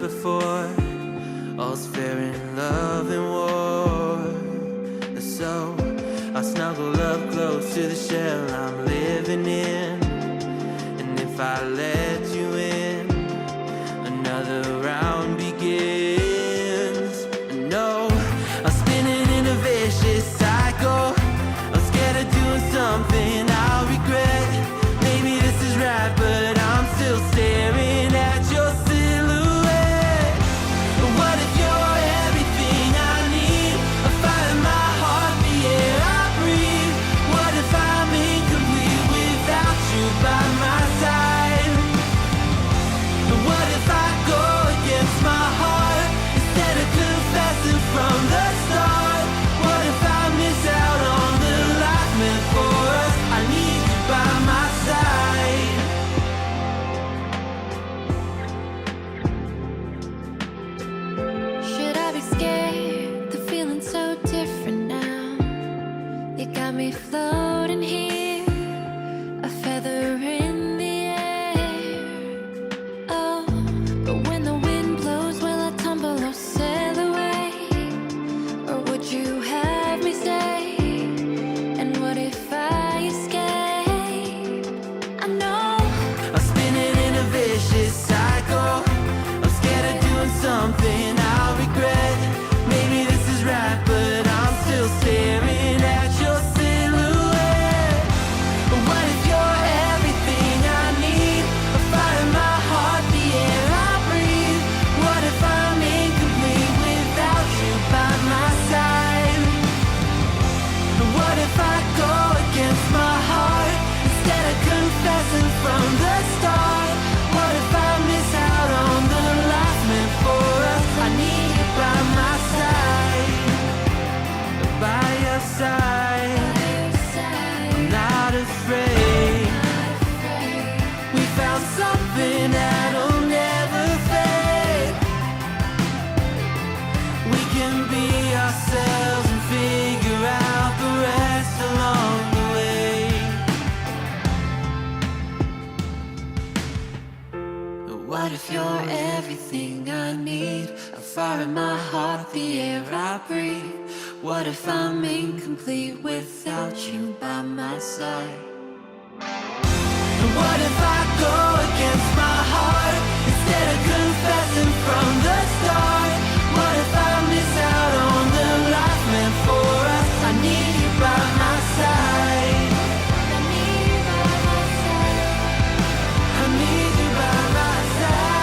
before. All's fair in love and war. So I snuggle up close to the shell I'm living in. And if I let you in, another round begins. No, I'm spinning in a vicious cycle. I'm scared of doing something I'll regret. Maybe this is right, but I'm still staring at your silhouette. What if you're everything I need? A fire in my heart, the air I breathe. What if I'm incomplete without you by my side? What if I go against my heart instead of confessing from the start? What if I miss out on the life meant for us? I need you by my side. Should I be scared? The feeling's so different now. You got me floating here, a feather in the air. Oh, but when the wind blows, will I tumble or sail away? Or would you have me stay? And what if I escape? I know I'm spinning in a vicious cycle. I'm scared of doing something I'll regret. Maybe this is right, but I'm still staring at your silhouette. What if you're everything I need? A fire in my heart, the air I breathe. What if I'm incomplete without you by my side? What if I go against my heart instead of confessing from the start? What if I miss out on the life meant for us? I need you by my side, by your side. I'm not afraid. We found something that'll never fade. We can be ourselves and figure out the rest along the way. What if you're everything I need? A fire in my heart, the air I breathe. What if I'm incomplete without you by my side? What if I go against my heart instead of confessing from the start? What if I miss out on the life meant for us? I need you by my side. I need you by my side. I need you by my side.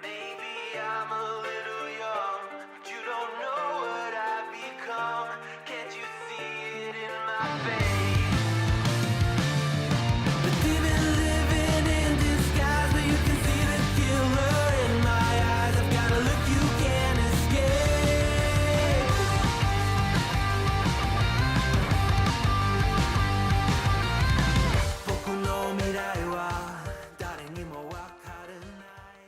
Maybe I'm a little young, but you don't know what I've become. Can't you see it in my face? But we've been living in disguise, but you can see the killer in my eyes. I've got a look you can't escape. Poco no mirai wa, dare ni mo wakaranai.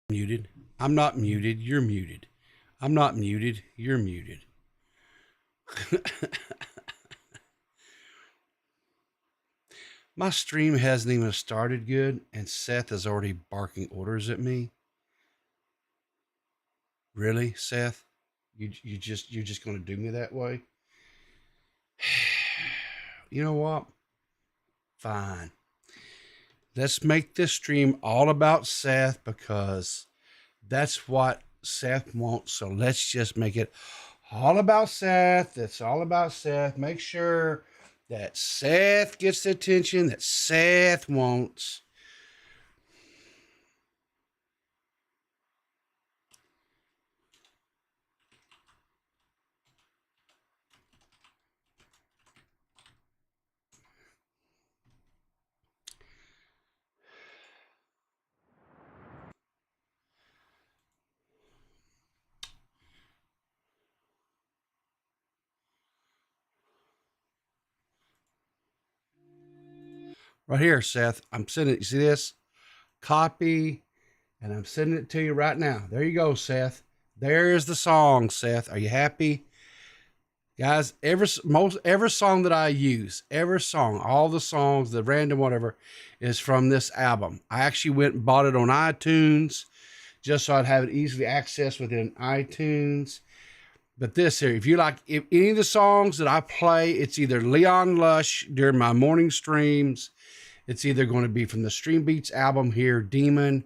Muted. I'm not muted. You're muted. I'm not muted. You're muted. My stream hasn't even started good, and Seth is already barking orders at me. Really, Seth? You're just going to do me that way? You know what? Fine. Let's make this stream all about Seth because that's what Seth wants. So let's just make it all about Seth. It's all about Seth. Make sure that Seth gets the attention that Seth wants. Right here, Seth. I'm sending it. You see this? Copy. And I'm sending it to you right now. There you go, Seth. There's the song, Seth. Are you happy? Guys, every song that I use, every song, all the songs, the random whatever, is from this album. I actually went and bought it on iTunes just so I'd have it easily accessed within iTunes. But this here, if any of the songs that I play, it's either Leon Lush during my morning streams. It's either going to be from the Stream Beats album here, Demon,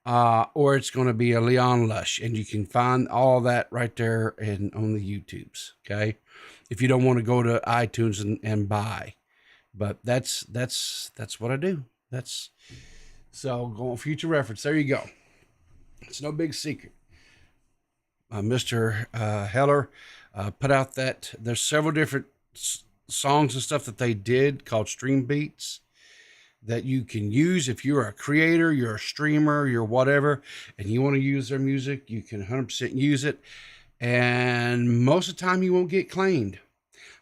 or it's going to be a Leon Lush. And you can find all that right there on the YouTubes. Okay. If you don't want to go to iTunes and buy, but that's what I do. So go on future reference. There you go. It's no big secret. Mr. Heller put out that there's several different songs and stuff that they did called Stream Beats that you can use. If you're a creator, you're a streamer, you're whatever, and you want to use their music, you can 100% use it. And most of the time you won't get claimed.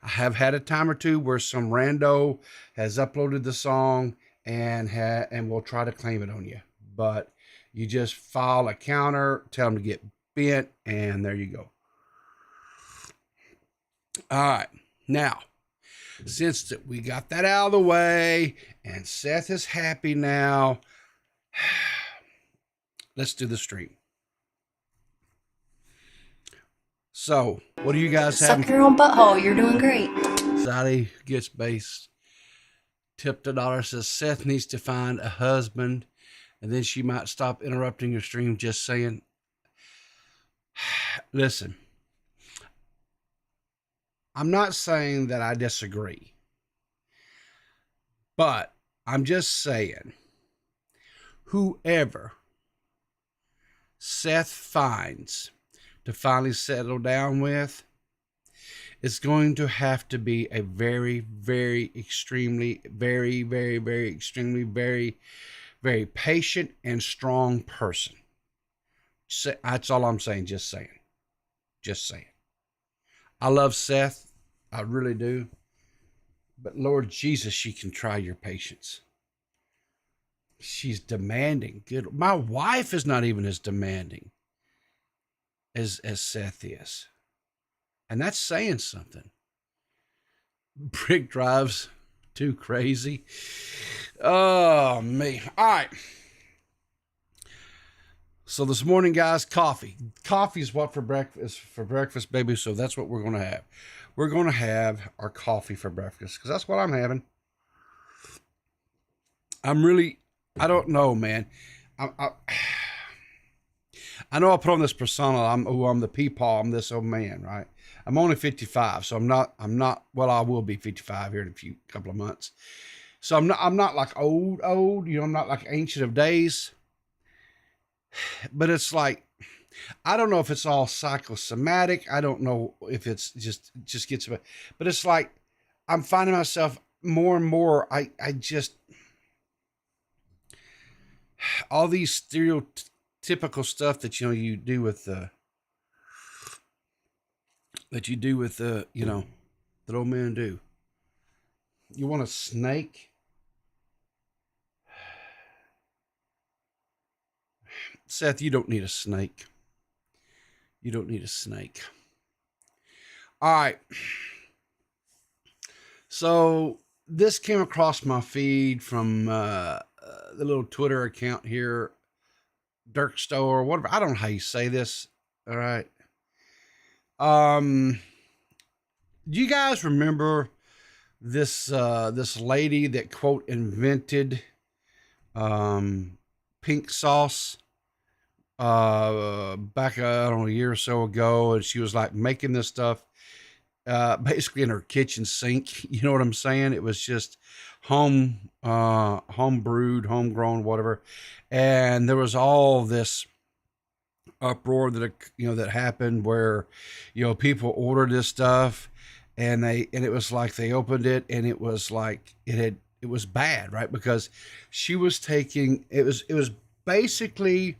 I have had a time or two where some rando has uploaded the song and will try to claim it on you. But you just file a counter, tell them to get bent, and there you go. All right. Now, since we got that out of the way and Seth is happy now, let's do the stream. So, what do you guys have? Suck your own butthole. You're doing great. Zaddy gets base. Tipped $1, says Seth needs to find a husband, and then she might stop interrupting your stream. Just saying. Listen, I'm not saying that I disagree, but I'm just saying whoever Seth finds to finally settle down with, it's going to have to be a very, very, extremely, very, very, very, extremely, very, very patient and strong person. That's all I'm saying. Just saying. I love Seth. I really do. But Lord Jesus, she can try your patience. She's demanding. Good. My wife is not even as demanding as Seth is. And that's saying something. Brick drives too crazy. Oh, me. All right. So this morning, guys, coffee. Coffee is what for breakfast, baby. So that's what we're going to have. We're going to have our coffee for breakfast because that's what I'm having. I don't know, man. I know I put on this persona. I'm the peepaw. I'm this old man, right? I'm only 55, so I'm not, well, I will be 55 here in a couple of months. So I'm not like old, I'm not like ancient of days. But it's like, I don't know if it's all psychosomatic. I don't know if it's just gets, but it's like, I'm finding myself more and more, I just, all these stereotypical stuff that, you do with that old men do. You want a snake? Seth, you don't need a snake. You don't need a snake. All right. So this came across my feed from the little Twitter account here, Dirk Stowe or whatever. I don't know how you say this. All right. Do you guys remember this lady that quote invented pink sauce back I don't know, a year or so ago, and she was like making this stuff basically in her kitchen sink? You know what I'm saying? It was just home brewed, homegrown, whatever. And there was all this uproar that happened where people ordered this stuff, and it was like they opened it and it was like it was bad, right? Because she was taking it was basically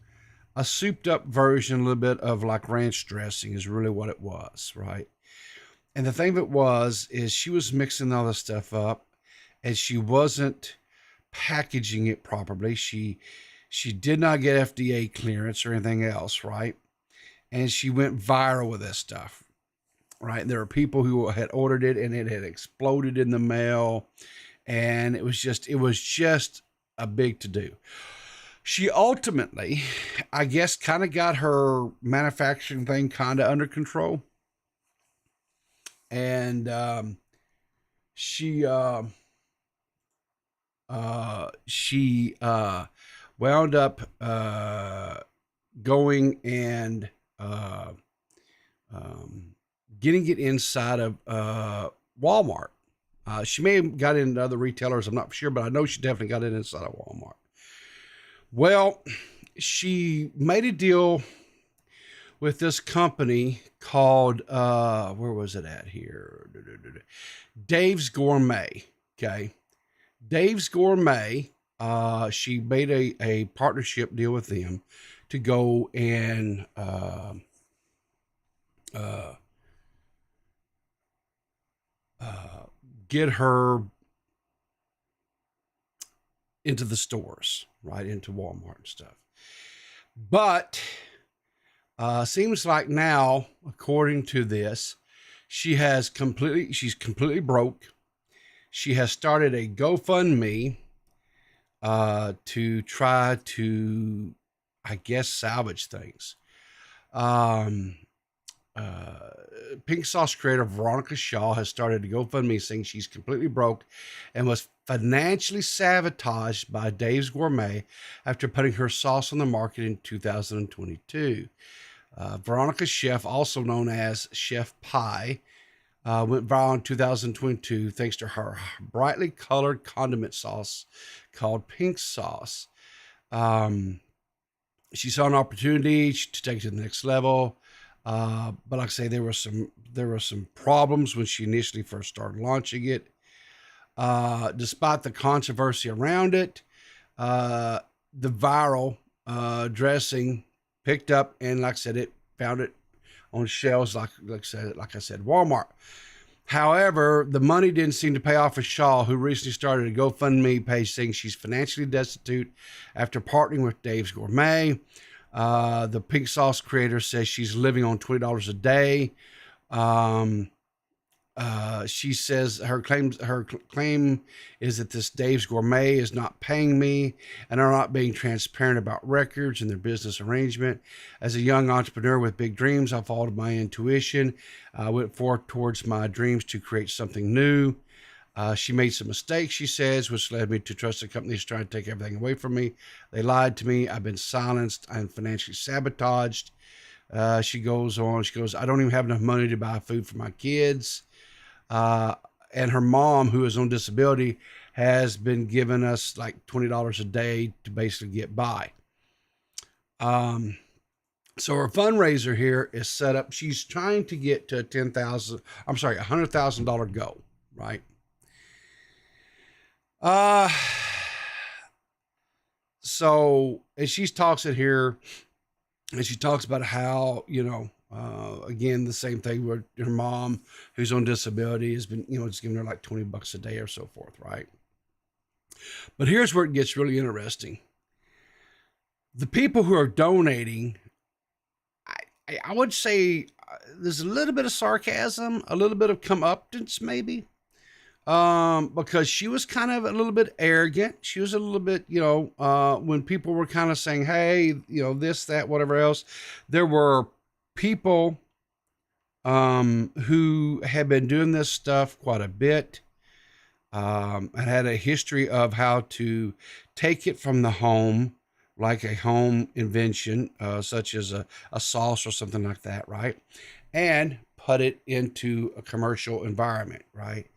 a souped up version, a little bit of like ranch dressing is really what it was, right? And the thing of it is she was mixing all this stuff up, and she wasn't packaging it properly. She did not get FDA clearance or anything else, right? And she went viral with this stuff, right? There are people who had ordered it and it had exploded in the mail, and it was just a big to-do. She ultimately, I guess, kind of got her manufacturing thing kind of under control. And she wound up going and getting it inside of Walmart. She may have got into other retailers, I'm not sure, but I know she definitely got it inside of Walmart. Well, she made a deal with this company called, where was it at here? Dave's Gourmet. Okay. Dave's Gourmet. She made a partnership deal with them to go and, get her into the stores, right? Into Walmart and stuff. But, seems like now, according to this, she's completely broke. She has started a GoFundMe to try to, I guess, salvage things. Pink Sauce creator Veronica Shaw has started a GoFundMe saying she's completely broke and was financially sabotaged by Dave's Gourmet after putting her sauce on the market in 2022. Veronica Chef, also known as Chef Pie, went viral in 2022 thanks to her brightly colored condiment sauce called Pink Sauce. She saw an opportunity to take it to the next level. But like I say, there were some problems when she initially first started launching it. Despite the controversy around it, the viral dressing picked up, and like I said, it found it on shelves, like I said, Walmart. However, the money didn't seem to pay off for Shaw, who recently started a GoFundMe page saying she's financially destitute after partnering with Dave's Gourmet. The Pink Sauce creator says she's living on $20 a day. She says her claim is that this Dave's Gourmet is not paying me and are not being transparent about records and their business arrangement. As a young entrepreneur with big dreams, I followed my intuition. I went forth towards my dreams to create something new. She made some mistakes, she says, which led me to trust the companies trying to take everything away from me. They lied to me. I've been silenced. I'm financially sabotaged. She goes, I don't even have enough money to buy food for my kids. And her mom, who is on disability, has been giving us like $20 a day to basically get by. So her fundraiser here is set up. She's trying to get to $100,000 goal, right? So as she talks it here, and she talks about how, again, the same thing with her mom, who's on disability, has been, it's giving her like $20 a day or so forth, right? But here's where it gets really interesting. The people who are donating, I would say there's a little bit of sarcasm, a little bit of comeuppance maybe, because she was kind of a little bit arrogant. She was a little bit, when people were kind of saying, hey, this, that, whatever else, there were people who had been doing this stuff quite a bit, and had a history of how to take it from the home, like a home invention, such as a sauce or something like that, right? And put it into a commercial environment, right?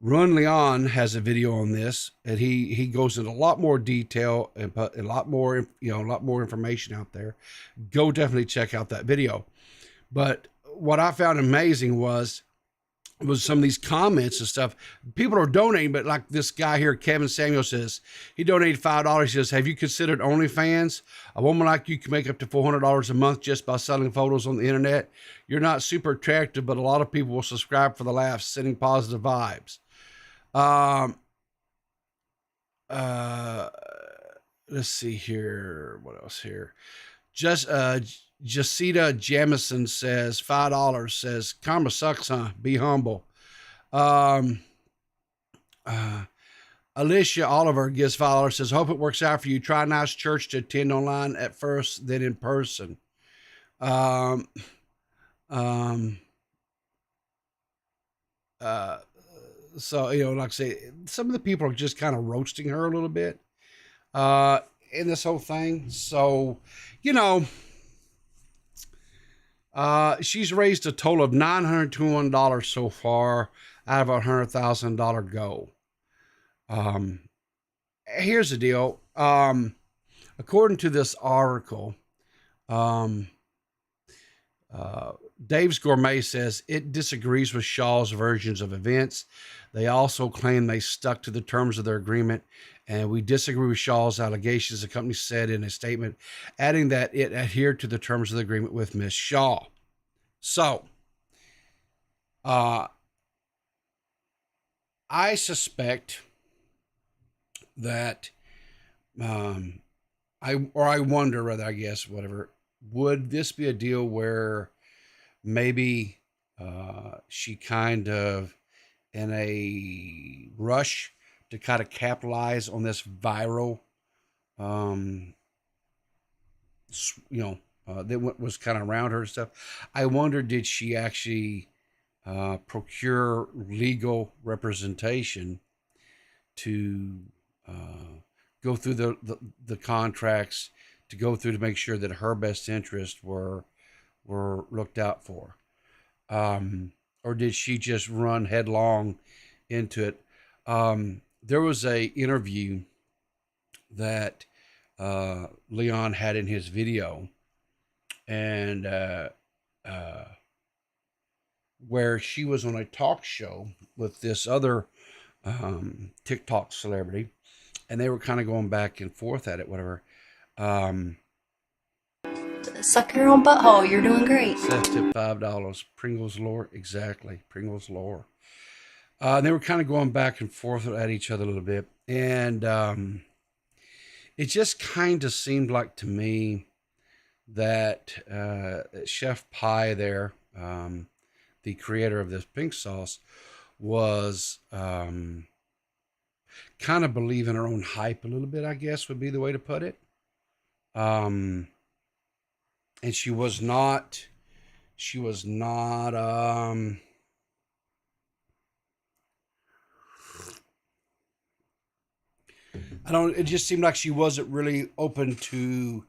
Run Leon has a video on this, and he goes into a lot more detail and put a lot more information out there. Go definitely check out that video. But what I found amazing was some of these comments and stuff. People are donating, but like this guy here, Kevin Samuel, says he donated $5. He says, have you considered OnlyFans? A woman like you can make up to $400 a month just by selling photos on the internet. You're not super attractive, but a lot of people will subscribe for the laughs, sending positive vibes. let's see here. What else here? Just Jacita Jamison says $5 says karma sucks, huh? Be humble. Alicia Oliver gives $5 says hope it works out for you. Try a nice church to attend online at first, then in person. So like I say, some of the people are just kind of roasting her a little bit in this whole thing. So, she's raised a total of $921 so far out of a $100,000 goal. Here's the deal. According to this article, Dave's Gourmet says it disagrees with Shaw's versions of events. They also claim they stuck to the terms of their agreement, and we disagree with Shaw's allegations, the company said in a statement, adding that it adhered to the terms of the agreement with Miss Shaw. So, I suspect that, I wonder rather, I guess, whatever, would this be a deal where maybe she kind of in a rush to kind of capitalize on this viral, that was kind of around her and stuff. I wonder, did she actually procure legal representation to go through the contracts, to go through to make sure that her best interests were looked out for? Or did she just run headlong into it? There was a interview that Leon had in his video, and where she was on a talk show with this other TikTok celebrity, and they were kind of going back and forth at it, whatever. Suck your own butthole. You're doing great. Seth tip $5. Pringles lore. Exactly. Pringles lore. They were kind of going back and forth at each other a little bit. And it just kind of seemed like to me that Chef Pie there, the creator of this pink sauce, was kind of believing her own hype a little bit, I guess would be the way to put it. And she was not, it just seemed like she wasn't really open to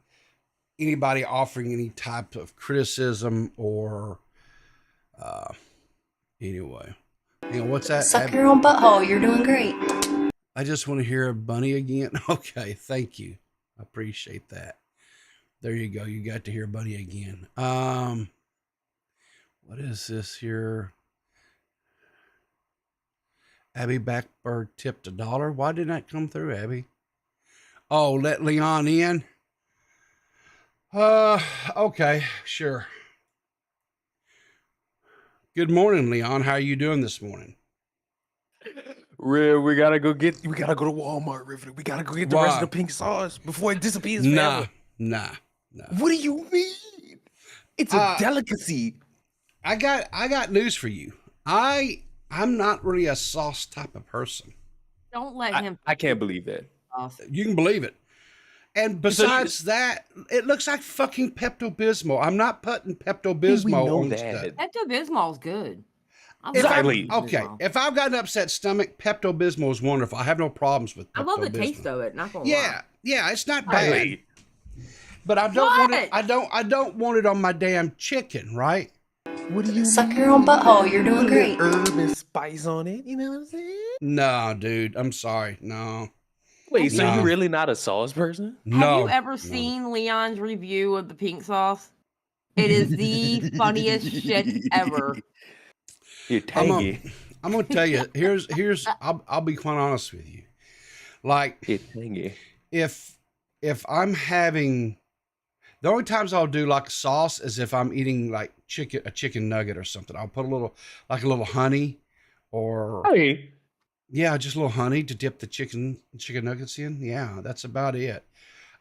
anybody offering any type of criticism or, anyway. What's that? Suck your own butthole. You're doing great. I just want to hear a bunny again. Okay, thank you. I appreciate that. There you go. You got to hear Buddy again. What is this here? Abby Backbird tipped $1. Why didn't that come through, Abby? Oh, let Leon in? Okay, sure. Good morning, Leon. How are you doing this morning? We gotta go to Walmart, Riverter. We gotta go get the rest of the pink sauce before it disappears forever. Nah. What do you mean? It's a delicacy. I got news for you. I'm not really a sauce type of person. Don't let him. I can't believe that. You can believe it. And besides that, it looks like fucking Pepto-Bismol. I'm not putting Pepto-Bismol on stuff. Pepto-Bismol's good. If I've got an upset stomach, Pepto-Bismol is wonderful. I have no problems with Pepto-Bismol. I love the taste of it. Not gonna lie. Yeah, it's not bad. But I don't want it. I don't want it on my damn chicken, right? What do you Suck your own butthole. You're doing great. Herb and spice on it. You know what I'm saying? No, dude. I'm sorry. No. Wait, so you're really not a sauce person? No. Have you ever seen Leon's review of the pink sauce? It is the funniest shit ever. You're tangy. I'm gonna tell you. Here's. I'll be quite honest with you. Like, you're tangy. If I'm having, the only times I'll do like sauce is if I'm eating like a chicken nugget or something. I'll put a little honey or Yeah, just a little honey to dip the chicken nuggets in. Yeah, that's about it.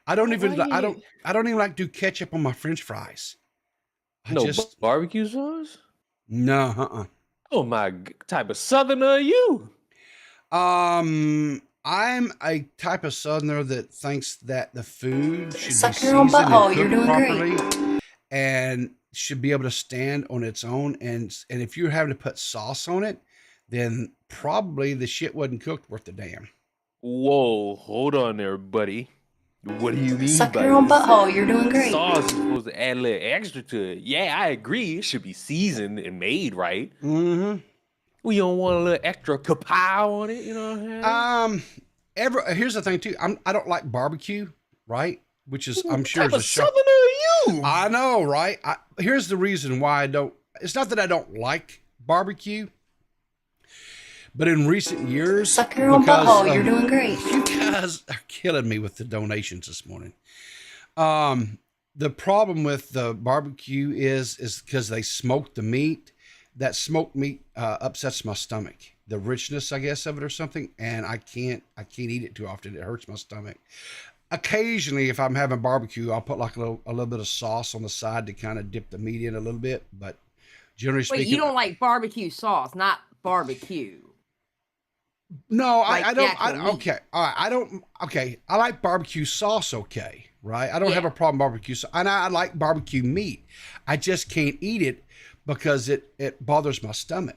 I don't even I don't even like to do ketchup on my French fries. I No just barbecue sauce? no, Oh my type of southerner are you? I'm a type of southerner that thinks that the food should be Suck your own seasoned butthole. and You're cooked doing properly great. and should be able to stand on its own. And if you're having to put sauce on it, then probably the shit wasn't cooked worth the damn. Whoa, hold on there, buddy. What do you mean Suck by your own this? butthole. You're doing great. Sauce is supposed to add a little extra to it. Yeah, I agree. It should be seasoned and made right. Mm-hmm. We don't want a little extra kapow on it, you know what I'm saying? Here's the thing too. I don't like barbecue, right? Which is I'm What sure type is a of shock. southerner are you? I know, right? Here's the reason why I don't. It's not that I don't like barbecue, but in recent years, Suck your own because butthole. You're doing great. you guys are killing me with the donations this morning. The problem with the barbecue is because they smoke the meat. That smoked meat upsets my stomach. The richness, I guess, of it or something, and I can't eat it too often. It hurts my stomach. Occasionally, if I'm having barbecue, I'll put like a little bit of sauce on the side to kind of dip the meat in a little bit. But generally speaking, Wait, you don't like barbecue sauce, not barbecue. No, Like I the don't. actual meat. Okay, all right. I don't. Okay, I like barbecue sauce. Okay, right. I don't have Yeah. a problem barbecue sauce, and I like barbecue meat. I just can't eat it because it bothers my stomach.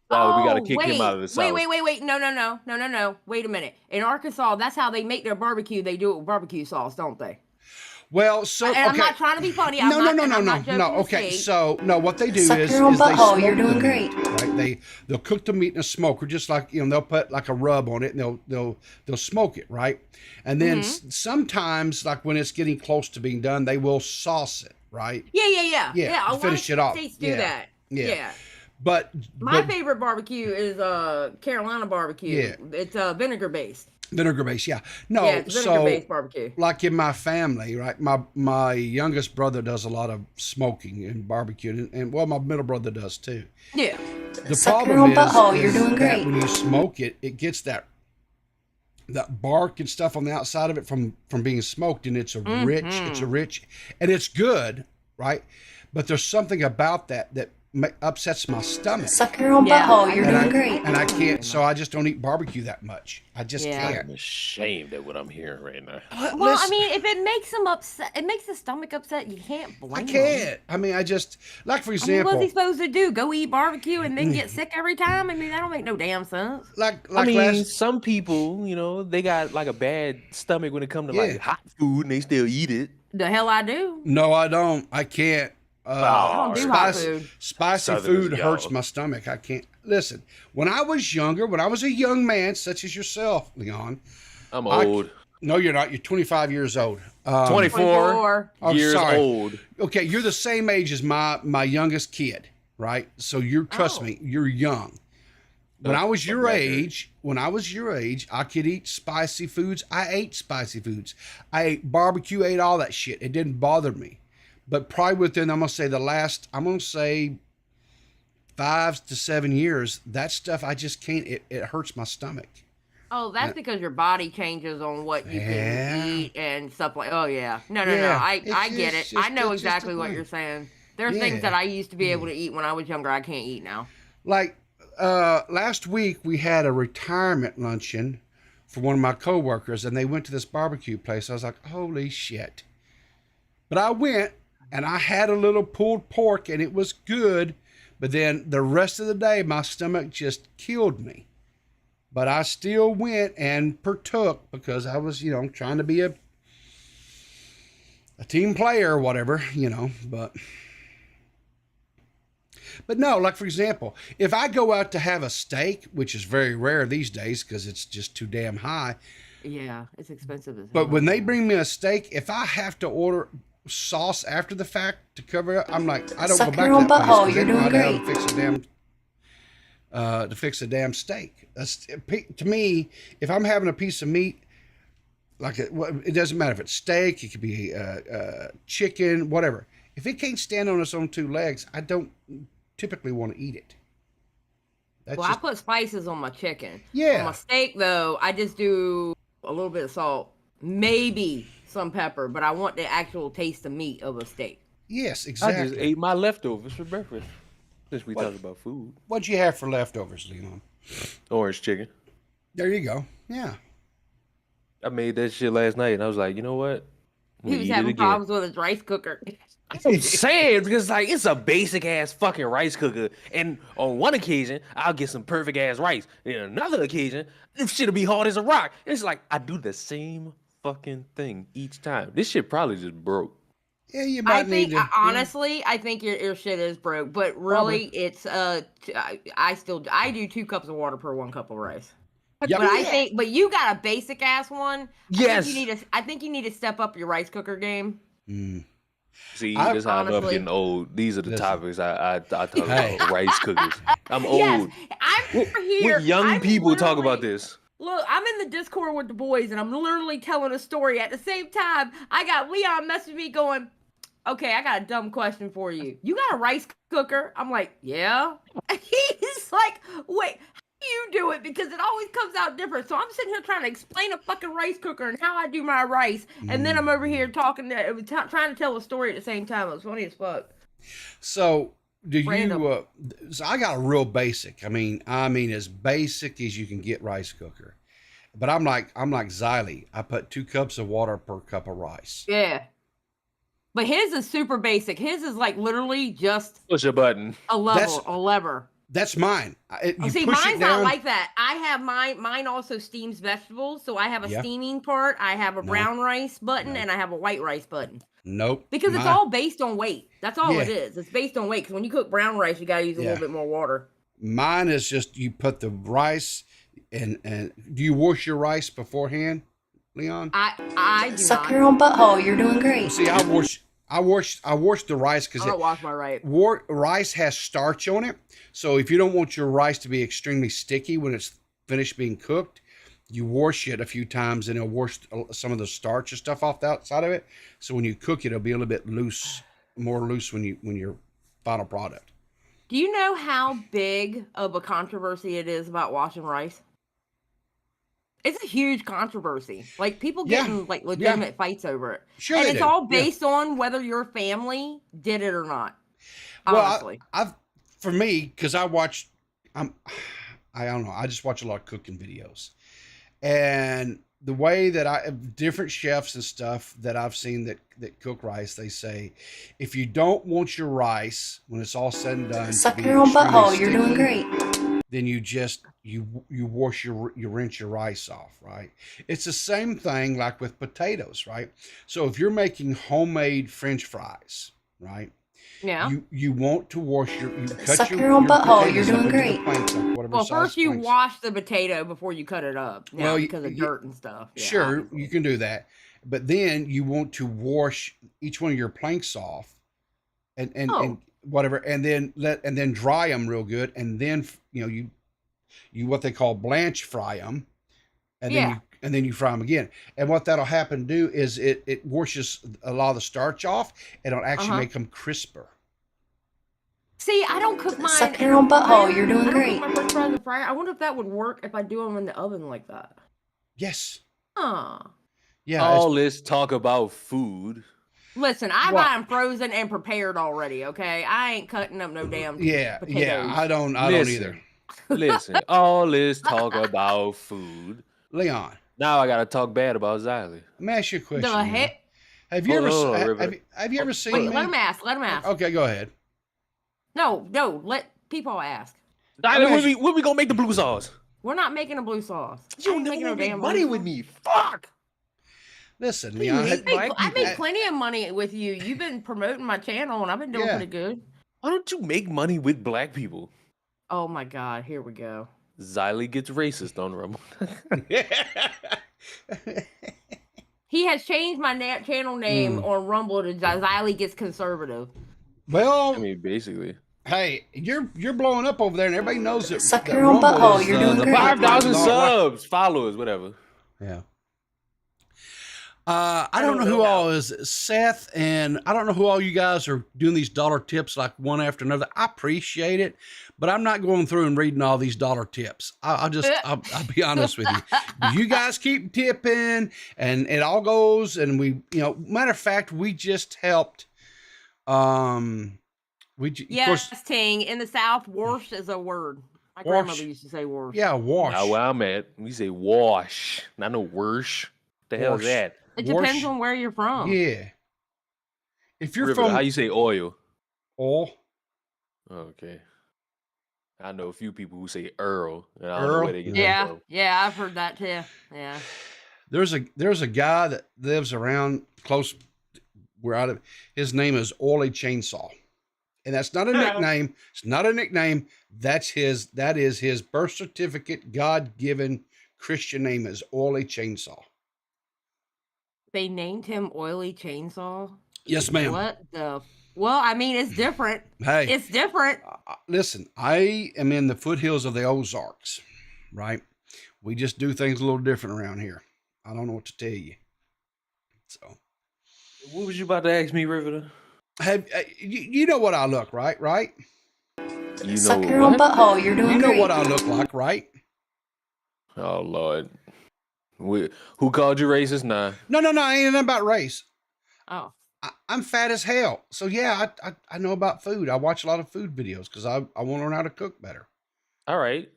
Well, we got to Oh, kick him out of the South. Wait. No. Wait a minute. In Arkansas, that's how they make their barbecue. They do it with barbecue sauce, don't they? Well, so And okay. I'm not trying to be funny. No. I'm not joking Okay, with Steve. so no, what they do Suck is your own they butthole. smoke You're the doing meat, great. right? They'll cook the meat in a smoker, just like they'll put like a rub on it, and they'll smoke it, right? And then sometimes, like when it's getting close to being done, they will sauce it, right? Yeah. Yeah, A to finish lot it of off. states do Yeah. that. Yeah. But My favorite barbecue is Carolina barbecue. Yeah. It's vinegar based. vinegar base, yeah. No, Yeah, it's vinegar so based barbecue. like in my family, right? My youngest brother does a lot of smoking and barbecue, and well, my middle brother does too. Yeah. The Suck your problem own butthole. is You're doing that great. when you smoke it, it gets that bark and stuff on the outside of it from being smoked, and it's a rich, and it's good, right? But there's something about that upsets my stomach. Suck your own Yeah, butthole. I You're and doing I, great. and I can't, so I just don't eat barbecue that much. I just Yeah. can't. I'm ashamed at what I'm hearing right now. Well, I mean, if it makes them upset, it makes the stomach upset. You can't blame I them. can't. I mean, I just like, for I mean, example, what's he supposed to do? Go eat barbecue and then get sick every time? I mean, that don't make no damn sense. like I mean, last. some people, they got like a bad stomach when it comes to Yeah. like hot food, and they still eat it. The hell I do. No, I don't. I can't. I don't do hot food. Spicy Southerners, food y'all. hurts my stomach. I can't. Listen, when I was younger, when I was a young man, such as yourself, Leon. I'm I- old. No, you're not. You're 25 years old. 24 Oh, years sorry. old. Okay, you're the same age as my youngest kid, right? So trust Oh. me, you're young. When I was your record. age, I could eat spicy foods. I ate spicy foods. I ate barbecue, ate all that shit. It didn't bother me. But probably within, I'm going to say 5 to 7 years, that stuff, I just can't, it hurts my stomach. Oh, that's because your body changes on what you Yeah. can eat and stuff like. Oh yeah, no. Yeah, I it's get just- it. I know it's just exactly a what thing. you're saying. There's Yeah. things that I used to be able to eat when I was younger. I can't eat now. Like last week, we had a retirement luncheon for one of my coworkers, and they went to this barbecue place. I was like, holy shit. But I went, and I had a little pulled pork, and it was good. But then the rest of the day, my stomach just killed me. But I still went and partook because I was, trying to be a team player or whatever, But no, like for example, if I go out to have a steak, which is very rare these days because it's just too damn high. Yeah, it's expensive as But hell. when they bring me a steak, if I have to order sauce after the fact to cover it, I'm like, I don't Suck go back your own to that place butthole. 'cause You're they know how doing to great. fix a damn steak. That's to me. If I'm having a piece of meat, it doesn't matter if it's steak, it could be chicken, whatever. If it can't stand on its own two legs, I don't typically want to eat it. That's Well, just, I put spices on my chicken. yeah. On my steak, though, I just do a little bit of salt, maybe some pepper, but I want the actual taste of meat of a steak. Yes, I exactly. just ate my leftovers for breakfast. Since we What? talked about food. What'd you have for leftovers, Leon? Orange chicken. There you go. Yeah. I made that shit last night, and I was like, you know what? I'm He gonna was eat it having again. problems with his rice cooker. I'm saying, because like it's a basic ass fucking rice cooker, and on one occasion I'll get some perfect ass rice, and on another occasion this shit'll be hard as a rock. It's like I do the same fucking thing each time. This shit probably just broke. Yeah, you I might need think to. honestly, I think your shit is broke, but really, it's I do 2 cups of water per 1 cup of rice. Yep. But you got a basic ass one. Yes. I think you need to step up your rice cooker game. Mm. See, I- this how I know I'm honestly- getting old. These are the Listen. topics I talk Hey. about. Rice cookers. I'm old. Yes, I'm here. What young I'm people talk about literally- this? Look, I'm in the Discord with the boys, and I'm literally telling a story. At the same time, I got Leon messaging me going, okay, I got a dumb question for you. You got a rice cooker? I'm like, yeah. He's like, wait, how do you do it? Because it always comes out different. So I'm sitting here trying to explain a fucking rice cooker and how I do my rice. And then I'm over here talking, trying to tell a story at the same time. It was funny as fuck. So do Random. you? So I got a real basic. I mean, as basic as you can get rice cooker. But I'm like Xylee. I put 2 cups of water per cup of rice. Yeah. But his is super basic. His is like literally just Push a button. a lever. That's mine. You See, push it mine's not down. like that. I have mine also steams vegetables. So I have a Yeah. steaming part, I have a No. brown rice button, No. and I have a white rice button. Nope. Because it's Mine- all based on weight. That's all it Yeah. is. It's based on weight. Because when you cook brown rice, you got to use a Yeah. little bit more water. Mine is just you put the rice and do you wash your rice beforehand, Leon? I do Suck not. your own butthole. You're doing great. See, I wash the rice I because don't wash my rice. rice has starch on it. So if you don't want your rice to be extremely sticky when it's finished being cooked, you wash it a few times and it'll wash some of the starch and stuff off the outside of it. So when you cook it, it'll be a little bit more loose when your final product. Do you know how big of a controversy it is about washing rice? It's a huge controversy. Like people Yeah. getting like legitimate fights over it. Sure, And they it's do. all Yeah. based on whether your family did it or not. Well, Honestly. for me, because I don't know, I just watch a lot of cooking videos, and the way that different chefs and stuff that I've seen that cook rice, they say, if you don't want your rice when it's all said and done, to Suck be your own extremely butthole. You're doing sticky, great. then you rinse your rice off, right? It's the same thing like with potatoes, right? So if you're making homemade French fries, right? Yeah. You want to wash you cut Suck your own butthole. You're potatoes up doing into the great. planks, like whatever Well, size first you planks. wash the potato before you cut it up. Now, Well, because of dirt and stuff. Yeah, Sure, obviously. you can do that, but then you want to wash each one of your planks off, and Oh. whatever, and then dry them real good, and then you what they call blanch fry them, and Yeah. then you fry them again. And what that'll happen to do is it washes a lot of the starch off, and it'll actually Uh-huh. make them crisper. See, I don't cook mine. Suck in your a own butthole. fryer. You're doing I don't great. cook my French fries in a fryer. I wonder if that would work if I do them in the oven like that. Yes, Huh. yeah. All this talk about food. Listen, I What? buy them frozen and prepared already. Okay, I ain't cutting up no damn. Yeah, potatoes. yeah. I don't Listen. either. Listen, all this talk about food. Leon, Now I gotta talk bad about Xylee. let me ask you a question. The Leon. heck? Have you Hold ever on, have, River. have you ever seen Wait, me? let him ask. Let him ask. Okay, go ahead. No, let people ask. Xylee, when we gonna make the blue sauce? We're not making a blue sauce. I You ain't never making no gonna make damn money blue with sauce. me. Fuck. Listen, you Leon. hate have- Hey, black I people. made plenty of money with you. You've been promoting my channel, and I've been doing Yeah. pretty good. Why don't you make money with black people? Oh my God, here we go. Xylee gets racist on Rumble. He has changed my channel name Hmm. on Rumble to Xylee Gets Conservative. well, I mean, basically. hey, you're blowing up over there, and everybody knows it. Suck that your own Rumble butthole. is, You're doing The great. 5,000 Right. subs, followers, whatever. Yeah. I don't know who all is Seth, and I don't know who all you guys are doing these dollar tips like one after another. I appreciate it, but I'm not going through and reading all these dollar tips. I'll be honest with you. You guys keep tipping, and it all goes. And we, matter of fact, we just helped. Of course, Ting. In the South, wash is a word. My grandmother used to say wash. Yeah, wash. Now where I'm at, we say wash, not no worsh. The hell is that? It depends on where you're from. Yeah. If you're Riverter, from how you say oil? oil. Okay. I know a few people who say Earl, and I don't know where they get that from. Yeah, I've heard that too. Yeah. There's a guy that lives around close where I live. His name is Oily Chainsaw. And that's not a nickname. It's not a nickname. That is his birth certificate, God-given Christian name is Oily Chainsaw. They named him Oily Chainsaw? Yes, ma'am. What the? Well, I mean, it's different. Hey. It's different. Listen, I am in the foothills of the Ozarks, right? We just do things a little different around here. I don't know what to tell you. So. What was you about to ask me, Riverter? You know what I look right? You know Suck your own butthole. You're doing You know great. what I look like, right? Oh, Lord. Who called you racist? Nah. No, ain't nothing about race. Oh. I'm fat as hell. So, yeah, I know about food. I watch a lot of food videos because I want to learn how to cook better. All right.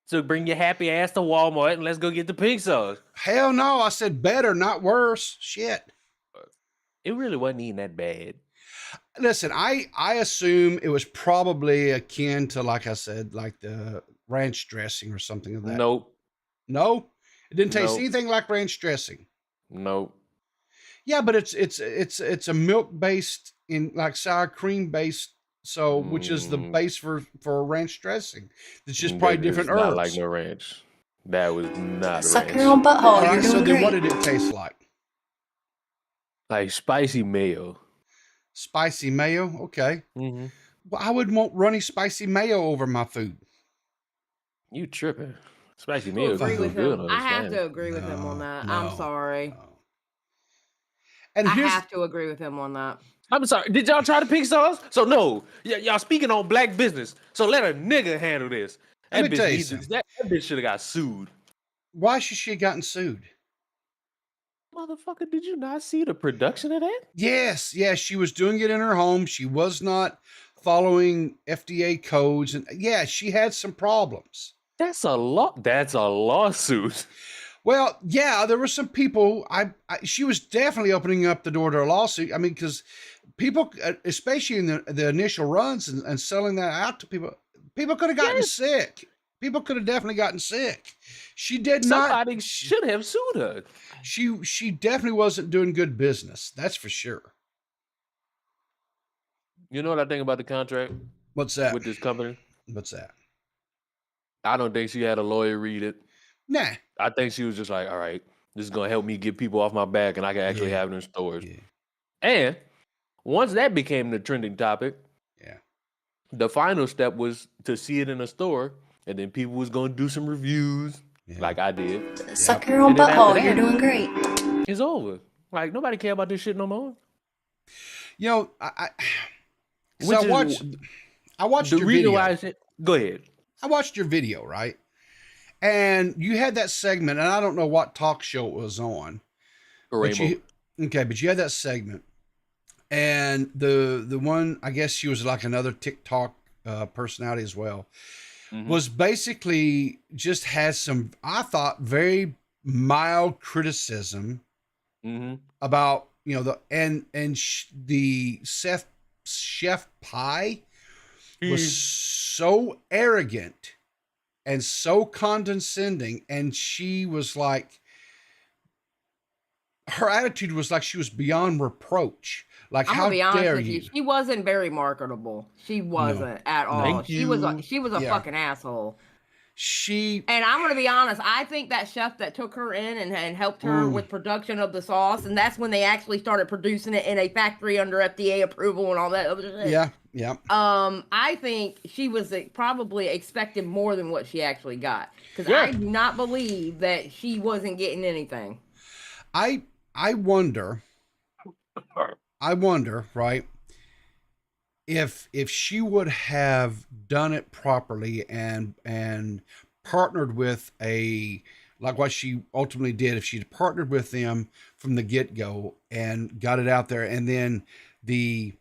So bring your happy ass to Walmart and let's go get the pink sauce. Hell no. I said better, not worse. Shit. It really wasn't even that bad. Listen, I assume it was probably akin to, like I said, like the ranch dressing or something of that. Nope. No? It didn't taste Nope. anything like ranch dressing. Nope. Yeah, but it's a milk based in like sour cream based, so which is the base for ranch dressing. It's just probably different herbs. Not like no ranch. That was not Suck ranch. your own butthole. All You're right, doing so then great. what did it taste like? Like spicy mayo. Spicy mayo? Okay. Mm-hmm. Well, I would want runny spicy mayo over my food. You tripping. Spicy I mayo is agree with good him. on I this have thing. to agree with him on that. No, I'm sorry. no. And I here's have to agree with him on that. I'm sorry. Did y'all try the pink sauce? So no. Y'all speaking on black business. So let a nigga handle this. Let me tell you something. That bitch should have got sued. why should she have gotten sued? Motherfucker, did you not see the production of that? Yes, she was doing it in her home. She was not following FDA codes, and yeah, she had some problems. That's a lawsuit. Well, yeah, there were some people. She was definitely opening up the door to a lawsuit. I mean, because people, especially in the initial runs and selling that out to people could have gotten sick. People could have definitely gotten sick. She did not. Somebody should have sued her. She definitely wasn't doing good business. That's for sure. You know what I think about the contract What's that? with this company? What's that? I don't think she had a lawyer read it. Nah. I think she was just like, all right, this is going to help me get people off my back and I can actually have it in stores. Yeah. And once that became the trending topic, the final step was to see it in a store and then people was going to do some reviews like I did. Suck your own And then after butthole. that- You're doing great. It's over. Like, nobody care about this shit no more. You know, Which I is watched the your reason video. why I said, go ahead. I watched your video, right? And you had that segment, and I don't know what talk show it was on. But you had that segment. And the one, I guess she was like another TikTok personality as well, was basically just had some, I thought, very mild criticism about, the chef pie was so arrogant and so condescending, and she was like, her attitude was like she was beyond reproach. Like, I'm how gonna be honest dare with you? you. She wasn't very marketable. She wasn't at all. Thank She was a Yeah. fucking asshole. She And I'm gonna be honest. I think that chef that took her in and helped her with production of the sauce, and that's when they actually started producing it in a factory under FDA approval and all that other shit. yeah. I think she was probably expecting more than what she actually got, because I do not believe that she wasn't getting anything. I I wonder, right? If she would have done it properly and partnered with like what she ultimately did, if she'd partnered with them from the get-go and got it out there, and then the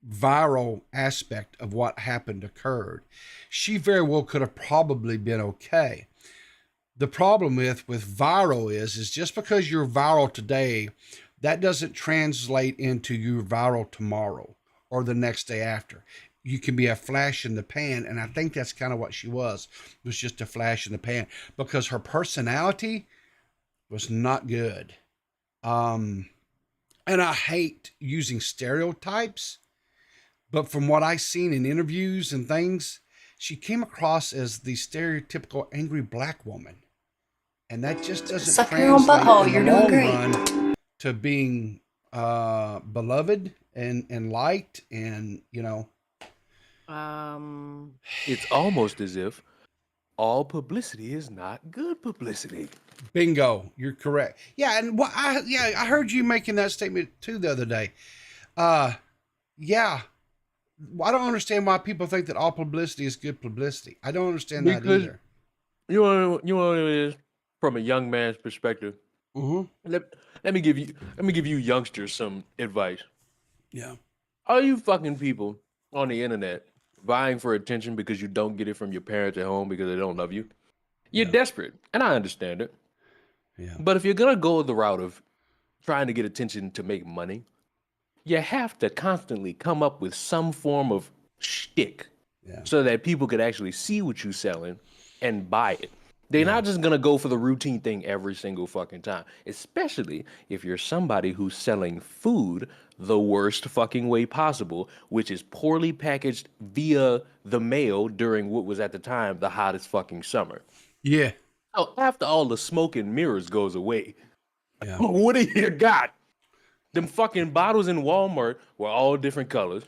viral aspect of what happened occurred, she very well could have probably been okay. The problem with viral is just because you're viral today, that doesn't translate into you viral tomorrow or the next day after. You can be a flash in the pan, and I think that's kind of what she was just a flash in the pan, because her personality was not good. And I hate using stereotypes, but from what I've seen in interviews and things, she came across as the stereotypical angry black woman. And that just doesn't Suck your own translate butthole. in You're the doing long great. run to being beloved and liked, and It's almost as if all publicity is not good publicity. bingo, you're correct. Yeah, and I heard you making that statement too the other day. Yeah, I don't understand why people think that all publicity is good publicity. I don't understand that Because either. you know what it is from a young man's perspective. Mm-hmm. Let me give you youngsters some advice. Yeah. All you fucking people on the internet vying for attention because you don't get it from your parents at home because they don't love you. You're Yeah. desperate, and I understand it. Yeah. But if you're gonna go the route of trying to get attention to make money, you have to constantly come up with some form of shtick Yeah. so that people could actually see what you're selling and buy it. They're not just gonna go for the routine thing every single fucking time, especially if you're somebody who's selling food the worst fucking way possible, which is poorly packaged via the mail during what was at the time the hottest fucking summer. Yeah. So after all the smoke and mirrors goes away, Yeah. what do you got? Them fucking bottles in Walmart were all different colors.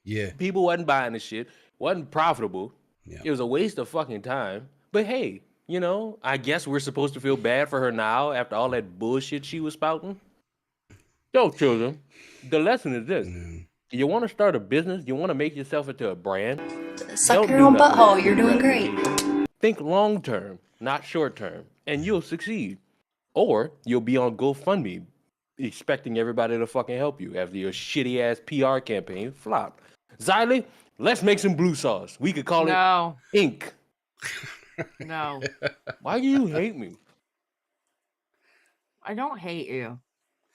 Yeah. People wasn't buying the shit, wasn't profitable. Yeah. It was a waste of fucking time. But hey, I guess we're supposed to feel bad for her now after all that bullshit she was spouting. So, children, the lesson is this. You want to start a business? You want to make yourself into a brand? Suck Don't your do own nothing butthole. with You're doing great. gratification. Think long term, not short term, and you'll succeed. Or you'll be on GoFundMe expecting everybody to fucking help you after your shitty ass PR campaign flopped. Xylee, let's make some blue sauce. We could call No, it ink. no, Why do you hate me? I don't hate you.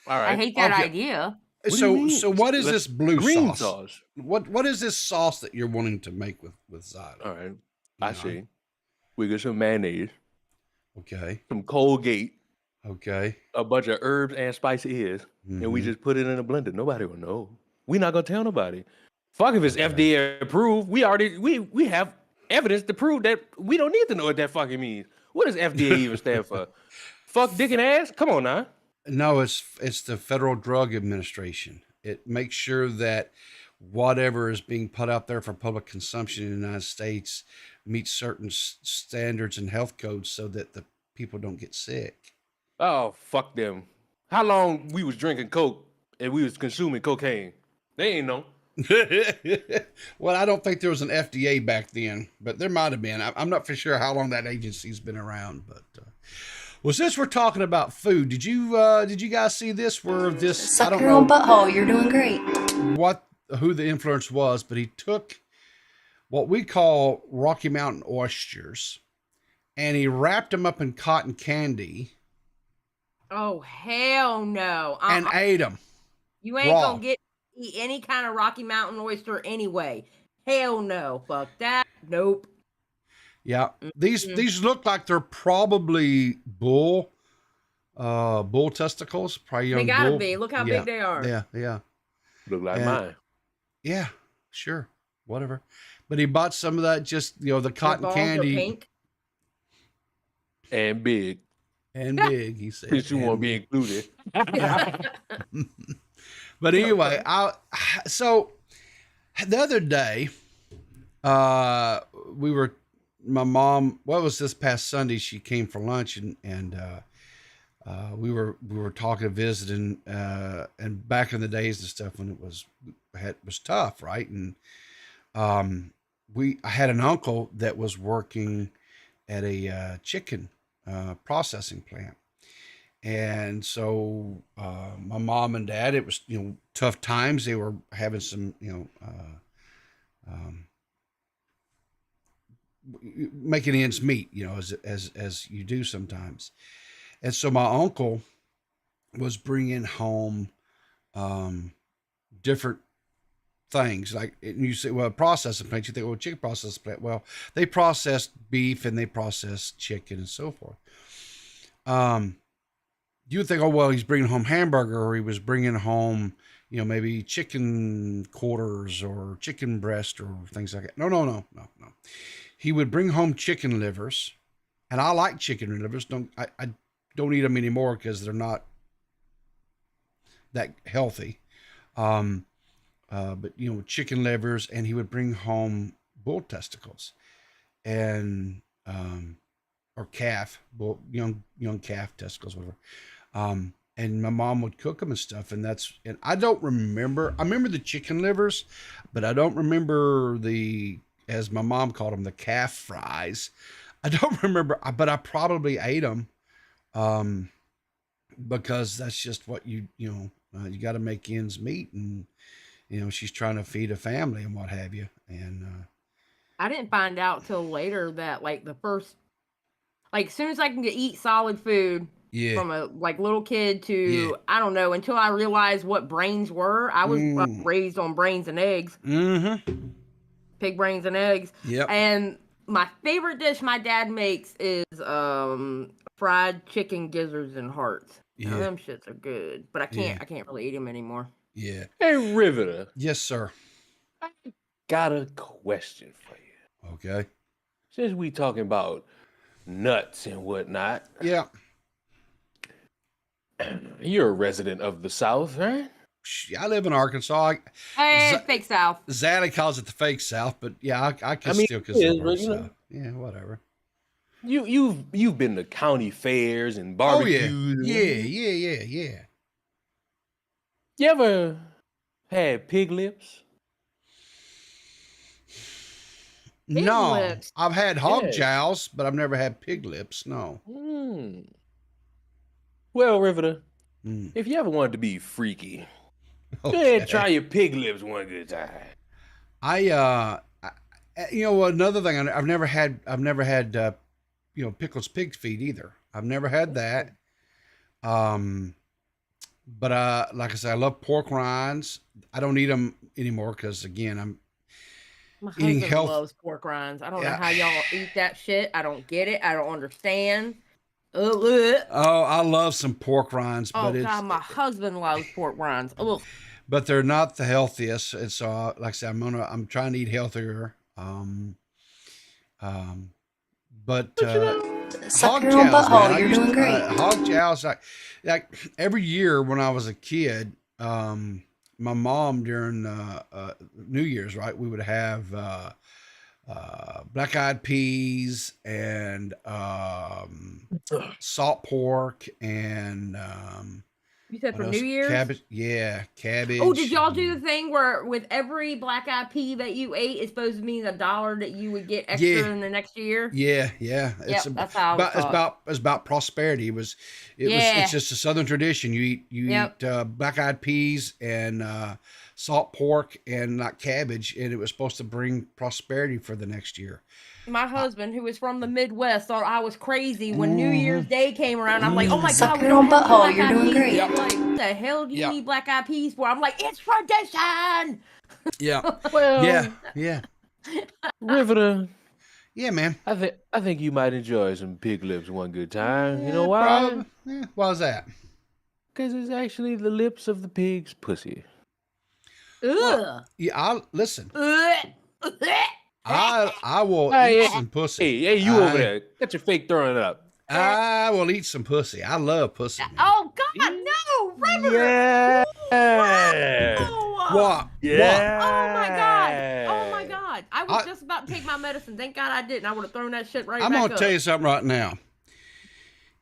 All I right. hate that Okay. idea. What do you mean? So what is Let's- this blue green sauce? What is this sauce that you're wanting to make with Zyla? All right. I Yeah. see. We get some mayonnaise, Okay. some Colgate, Okay. a bunch of herbs and spices, and we Mhm. just put it in a blender. Nobody will know. We're not gonna tell nobody. Fuck if it's FDA approved. We have evidence to prove that we don't need to know what that fucking means. What does FDA even stand for? Fuck dick and ass? Come on now. No, it's the Federal Drug Administration. It makes sure that whatever is being put out there for public consumption in the United States meets certain standards and health codes so that the people don't get sick. Oh, fuck them. How long we was drinking Coke and we was consuming cocaine? They ain't know. Well, I don't think there was an FDA back then, but there might have been. I'm not for sure how long that agency's been around, but well, since we're talking about food, did you guys see this? Where this I Suck don't your own know butthole. You're doing great. who the influence was, but he took what we call Rocky Mountain oysters and he wrapped them up in cotton candy Oh hell no! and ate them. You ain't raw. gonna eat any kind of Rocky Mountain oyster anyway. Hell no! Fuck that. Nope. Yeah, these look like they're probably bull testicles. Probably young They gotta bull. be. Look how Yeah, big they are. Yeah. Look like And- mine. Yeah, sure, whatever. But he bought some of that, just the Their cotton balls are candy pink. And big. and big. He said. Since you want to and be included. But anyway, so the other day, my mom, what was this past Sunday? She came for lunch and we were talking, visiting, and back in the days and stuff when it was tough, right? And I had an uncle that was working at a chicken processing plant. And so my mom and dad, it was, tough times. They were having some, making ends meet, as you do sometimes. And so my uncle was bringing home different things. Like, and you say, well, processing plant, you think, well, chicken processing plant. Well, they processed beef and they processed chicken and so forth. You would think, oh, well, he's bringing home hamburger, or he was bringing home, maybe chicken quarters or chicken breast or things like that. No. He would bring home chicken livers, and I like chicken livers. I don't eat them anymore because they're not that healthy. But chicken livers, and he would bring home bull testicles, and or calf, bull, young calf testicles, whatever. And my mom would cook them and stuff, and I don't remember. I remember the chicken livers, but I don't remember as my mom called them, the calf fries. I don't remember, but I probably ate them, because that's just what you got to make ends meet, and she's trying to feed a family and what have you. And I didn't find out till later that as soon as I can eat solid food. Yeah. From a little kid to I don't know, until I realized what brains were. I was raised on brains and eggs. Mm-hmm. Pig brains and eggs. Yep. And my favorite dish my dad makes is fried chicken gizzards and hearts. Yeah. Now, them shits are good, but I can't really eat them anymore. Yeah. Hey, Riverter. Yes, sir. I got a question for you. Okay. Since we talking about nuts and whatnot. Yeah. You're a resident of the South, right? I live in Arkansas. Fake South. Zaddy calls it the fake South, but yeah, I still consider it South. Yeah, whatever. You've been to county fairs and barbecues. Oh yeah. You ever had pig lips? No, lips. I've had hog jows, but I've never had pig lips. No. Well, Riverter, if you ever wanted to be freaky, go ahead and try your pig lips one good time. Another thing, I've never had Pickles pig feet either. I've never had that. But like I said, I love pork rinds. I don't eat them anymore because, again, My eating husband loves pork rinds. I don't know how y'all eat that shit. I don't get it. I don't understand. Oh, I love some pork rinds, but God, my husband loves pork rinds. Ugh. But they're not the healthiest, and so, like I said, I'm trying to eat healthier. But Suck your own butthole. You're doing great. Hog jows, like every year when I was a kid, my mom during New Year's, right, we would have black-eyed peas and salt pork and you said for New Year's? Cabbage. Yeah, cabbage. Oh, did y'all do the thing where with every black-eyed pea that you ate, it's supposed to mean $1 that you would get extra in the next year? Yeah. That's how it's about prosperity. It's just a Southern tradition. You eat black-eyed peas and salt pork and not cabbage, and it was supposed to bring prosperity for the next year. My husband, who is from the Midwest, thought I was crazy when New Year's Day came around. I'm like, oh my Suck God, your own butthole. You're doing great. Like, what the hell do you need black-eyed peas for? I'm like, it's tradition. Yeah. Well, yeah. Riverter. Yeah, man. I think you might enjoy some pig lips one good time. You know why? Why is that? Because it's actually the lips of the pig's pussy. Ugh. Yeah, listen. Ugh. I will eat some pussy. Hey, you over there. Get your fake throwing up. I will eat some pussy. I love pussy. Man. Oh, God, no. River. Yeah. What? Yeah. Oh, my God. I was just about to take my medicine. Thank God I didn't. I would have thrown that shit right back up. I'm going to tell you something right now.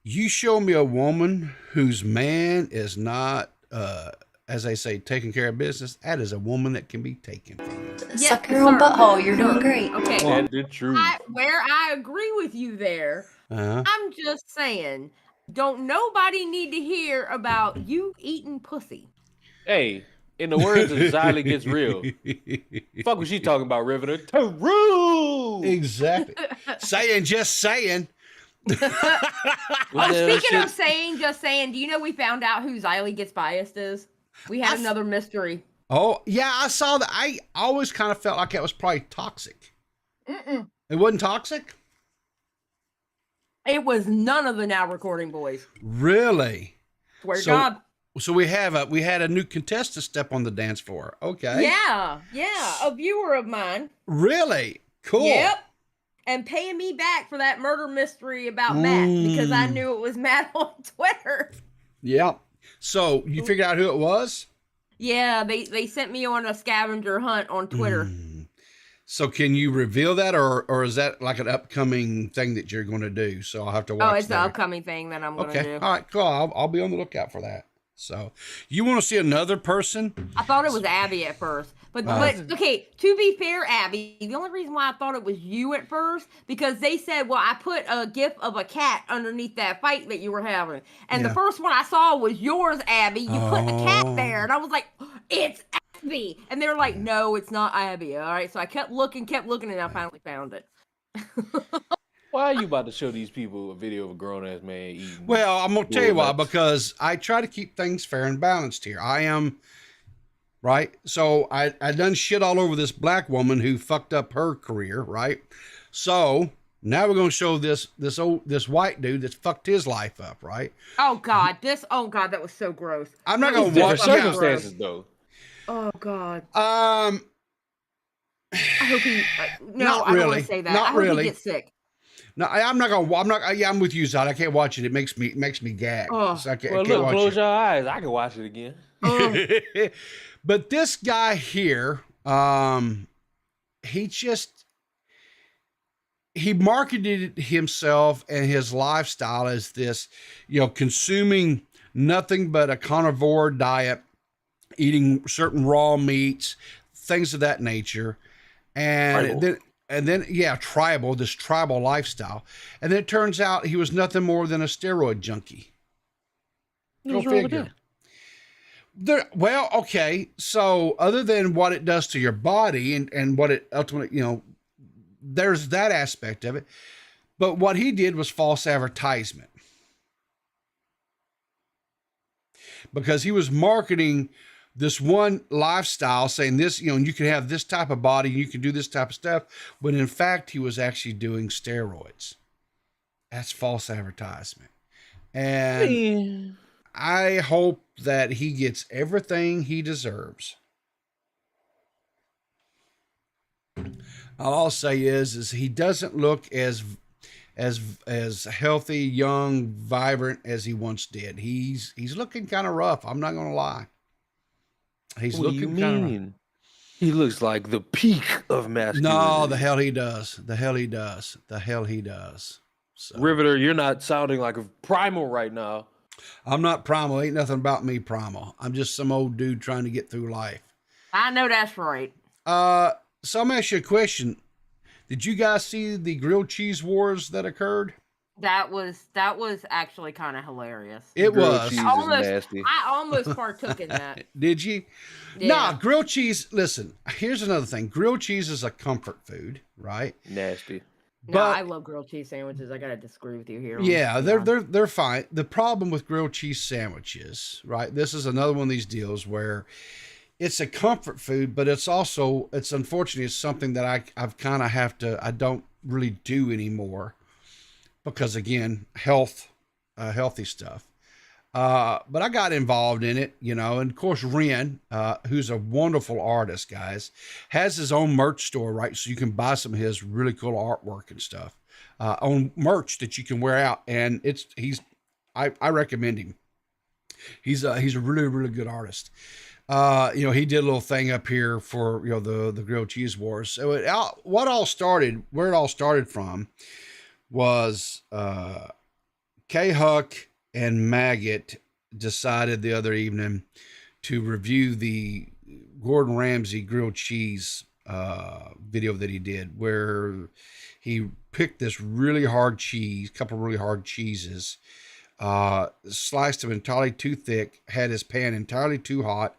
You show me a woman whose man is not, as they say, taking care of business. That is a woman that can be taken from. Yes, Suck your own sir. butthole. You're doing great. Okay. That's the truth. Where I agree with you there, I'm just saying, don't nobody need to hear about you eating pussy. Hey, in the words of Xylee Gets Real, fuck what she talking about, Riverter. True. Exactly. Just saying. Speaking of saying, just saying, do you know we found out who Xylee Gets Biased is? We had another mystery. Oh, yeah, I saw that. I always kind of felt like it was probably toxic. Mm-mm. It wasn't toxic? It was none of the Now Recording Boys. Really? Swear to God. So we had a new contestant step on the dance floor. Okay. Yeah, a viewer of mine. Really? Cool. Yep. And paying me back for that murder mystery about Matt because I knew it was Matt on Twitter. Yep. So you figured out who it was? Yeah, they sent me on a scavenger hunt on Twitter. So can you reveal that, or is that like an upcoming thing that you're going to do? So I'll have to watch. Oh, it's an upcoming thing that I'm going to do. Okay. All right. Cool. I'll be on the lookout for that. So you want to see another person? I thought it was Abby at first. But okay, to be fair, Abby, the only reason why I thought it was you at first, because they said, well, I put a gif of a cat underneath that fight that you were having. And the first one I saw was yours, Abby. You put the cat there. And I was like, it's Abby. And they were like, no, it's not Abby. All right. So I kept looking, and I finally found it. Why are you about to show these people a video of a grown-ass man eating? Well, I'm going to tell you why, because I try to keep things fair and balanced here. I am, right? So I done shit all over this black woman who fucked up her career, right? So now we're going to show this white dude that's fucked his life up, right? Oh God, that was so gross. I'm not going to watch circumstances though. Oh God. I hope he. No, not I really. don't want to say that. Not I hope really. he gets sick. No, I'm not gonna. Yeah, I'm with you, Zod. I can't watch it. It makes me gag. Oh. So I can't Well, watch close your eyes. I can watch it again. But this guy here, he marketed himself and his lifestyle as this, consuming nothing but a carnivore diet, eating certain raw meats, things of that nature, and then tribal lifestyle. And then it turns out he was nothing more than a steroid junkie. Go figure. Well, okay. So other than what it does to your body and what it ultimately, there's that aspect of it. But what he did was false advertisement. Because he was marketing this one lifestyle, saying this, you can have this type of body, you can do this type of stuff, when in fact he was actually doing steroids. That's false advertisement. And I hope that he gets everything he deserves. All I'll say is he doesn't look as healthy, young, vibrant as he once did. He's looking kind of rough. I'm not going to lie. He's what looking do you mean? He looks like the peak of masculinity. No, the hell he does. So. Riveter, you're not sounding like a primal right now. I'm not primal. Ain't nothing about me primal. I'm just some old dude trying to get through life. I know that's right. So I'm gonna ask you a question. Did you guys see the grilled cheese wars that occurred? That was actually kind of hilarious. It was. I almost partook in that. Did you? Yeah. Nah, grilled cheese. Listen, here's another thing. Grilled cheese is a comfort food, right? Nasty. No, I love grilled cheese sandwiches. I gotta disagree with you here. Yeah, they're fine. The problem with grilled cheese sandwiches, right? This is another one of these deals where it's a comfort food, but it's unfortunately it's something that I've kind of I don't really do anymore. Because again, healthy stuff. But I got involved in it, and of course Ren, who's a wonderful artist, guys, has his own merch store, right? So you can buy some of his really cool artwork and stuff on merch that you can wear out. And I recommend him. He's a really, really good artist. He did a little thing up here for, the grilled cheese wars. So where it all started from was K-Huck and Maggot decided the other evening to review the Gordon Ramsay grilled cheese video that he did, where he picked this really hard cheese, couple really hard cheeses, sliced them entirely too thick, had his pan entirely too hot,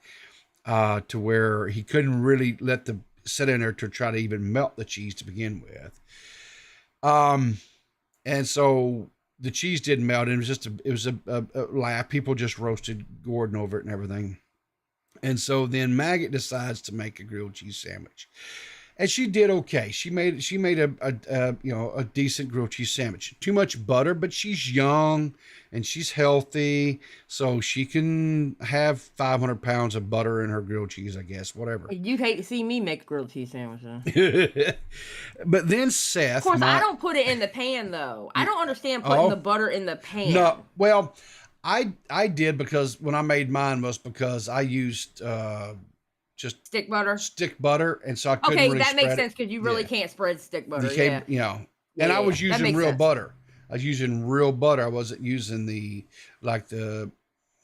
to where he couldn't really let the sit in there to try to even melt the cheese to begin with. And so the cheese didn't melt, and it was a laugh. People just roasted Gordon over it and everything. And so then Maggot decides to make a grilled cheese sandwich, and she did okay. She made a decent grilled cheese sandwich. Too much butter, but she's young and she's healthy, so she can have 500 pounds of butter in her grilled cheese, I guess. Whatever. You'd hate to see me make a grilled cheese sandwich, huh? But then Seth, of course, I don't put it in the pan though. I don't understand putting the butter in the pan. No, well, I did, because when I made mine was because I used just stick butter, and so I couldn't really that makes spread sense, because you really can't spread stick butter. And I was using real butter. I was using real butter. I wasn't using the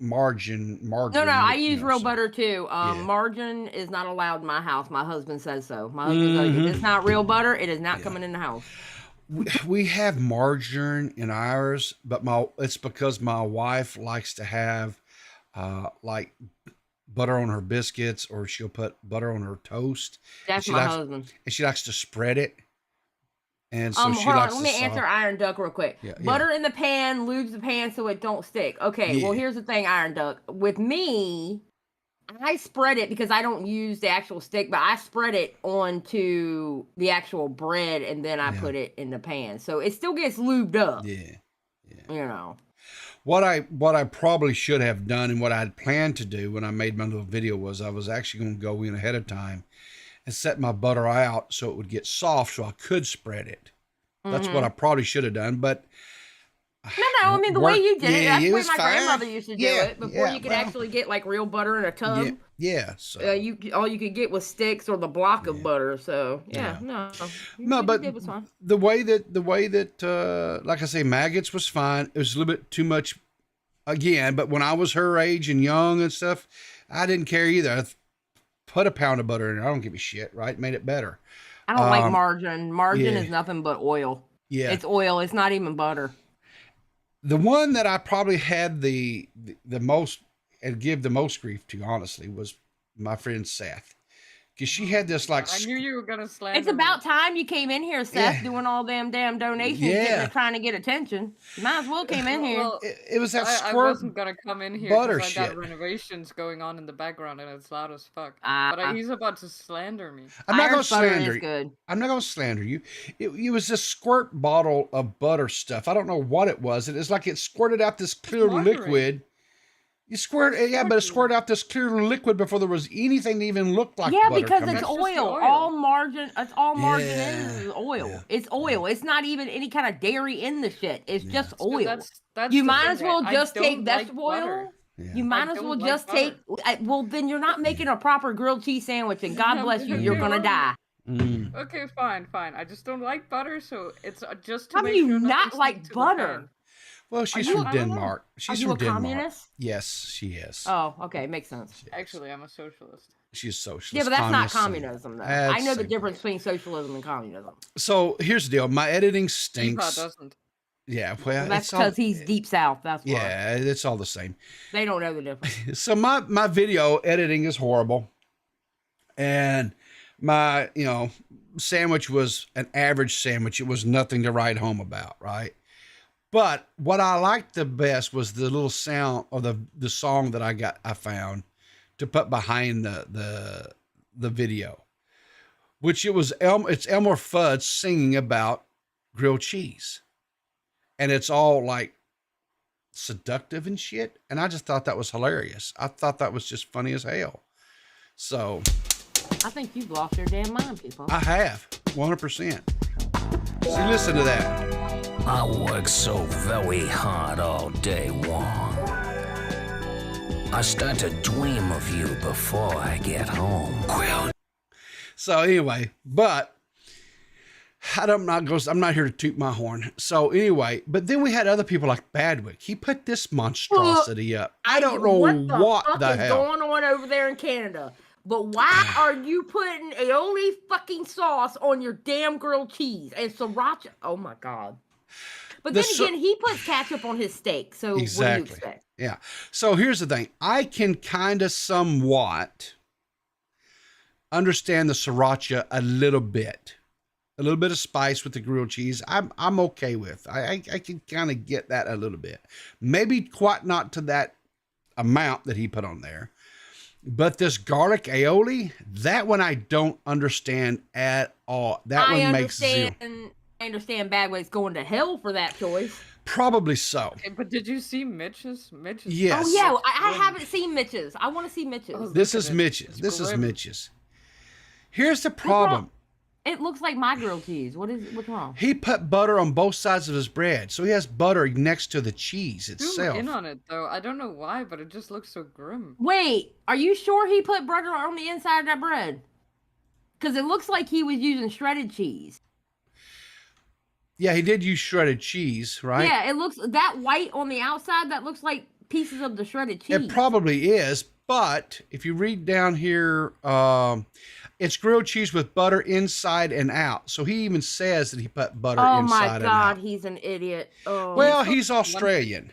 margarine. No, I use real butter too. Margarine is not allowed in my house. My husband says so. My husband says if it's not real butter, it is not coming in the house. We have margarine in ours, but it's because my wife likes to have like butter on her biscuits, or she'll put butter on her toast. That's my husband. And she likes to spread it. And so hold on, let me answer Iron Duck real quick. Butter in the pan lubes the pan so it don't stick. Okay, well, here's the thing, Iron Duck. With me, I spread it because I don't use the actual stick, but I spread it onto the actual bread, and then I put it in the pan. So it still gets lubed up. Yeah. You know. What I probably should have done, and what I had planned to do when I made my little video, was I was actually going to go in ahead of time and set my butter out so it would get soft so I could spread it. That's what I probably should have done, but no, I mean, the way you did it, that's the way my grandmother used to do it before you could actually get like real butter in a tub. So all you could get was sticks or the block of butter. So but the way that like I say, Maggots was fine. It was a little bit too much again, but when I was her age and young and stuff, I didn't care either. I put a pound of butter in it. I don't give a shit, right? Made it better. I don't like margarine. Margarine is nothing but oil. Yeah. It's oil. It's not even butter. The one that I probably had the most and give the most grief to, honestly, was my friend Seth. Because she had this like... I knew you were going to slander It's about time you came in here, Seth, doing all them damn donations, trying to get attention. You might as well came in here. Well, it was that squirt I wasn't going to come in here butter because I got shit. renovations going on in the background and it's loud as fuck. But he's about to slander me. I'm not going to slander you. Good. I'm not going to slander you. It was this squirt bottle of butter stuff. I don't know what it was. It was like it squirted out this clear liquid. You squirt, but it squirted out this clear liquid before there was anything that even looked like butter. Because it's oil. All margarine. It's all margarine is oil. Yeah. It's oil. It's not even any kind of dairy in the shit. It's just oil. That's you might as well just take vegetable oil. Yeah. You might as well just take. Well, then you're not making a proper grilled cheese sandwich, and God bless you, you're gonna die. Mm. Okay, fine. I just don't like butter, so it's just to How make do you sure not like butter? Well, she's from Denmark. She's from Denmark. Communist? Yes, she is. Oh, okay, makes sense. Actually, I'm a socialist. She's socialist. Yeah, but that's not communist, communism, though. I know the difference between socialism and communism. So here's the deal. My editing stinks. Eva doesn't. Yeah, well, that's because he's deep south. That's why. Yeah, it's all the same. They don't know the difference. So my video editing is horrible, and my sandwich was an average sandwich. It was nothing to write home about, right? But what I liked the best was the little sound or the song that I found to put behind the video, which it's Elmer Fudd singing about grilled cheese, and it's all like seductive and shit. And I just thought that was hilarious. I thought that was just funny as hell. So I think you've lost your damn mind, people. I have 100%. So listen to that. I work so very hard all day long. I start to dream of you before I get home. So anyway, but I'm not here to toot my horn. So anyway, but then we had other people like Badwick. He put this monstrosity up. I don't know what the is hell going on over there in Canada. But why are you putting aioli fucking sauce on your damn grilled cheese and sriracha? Oh my god! But then again, he puts ketchup on his steak. So what do you expect? Yeah. So here's the thing. I can kind of somewhat understand the sriracha a little bit of spice with the grilled cheese. I'm okay with. I can kind of get that a little bit. Maybe quite not to that amount that he put on there. But this garlic aioli, that one I don't understand at all. That one makes zero. I understand Bagway's going to hell for that choice. Probably so. Okay, but did you see Mitch's? Yes. Oh yeah, I haven't seen Mitch's. I want to see Mitch's. Oh, This is Mitch's. This is Mitch's. Here's the problem. It looks like my grilled cheese. What's wrong? He put butter on both sides of his bread, so he has butter next to the cheese itself. Zoom in on it though. I don't know why, but it just looks so grim. Wait, are you sure he put butter on the inside of that bread? Because it looks like he was using shredded cheese. Yeah, he did use shredded cheese, right? Yeah, it looks that white on the outside. That looks like pieces of the shredded cheese. It probably is, but if you read down here, it's grilled cheese with butter inside and out. So he even says that he put butter inside and out. Oh my god, he's an idiot. Oh. Well, he's Australian.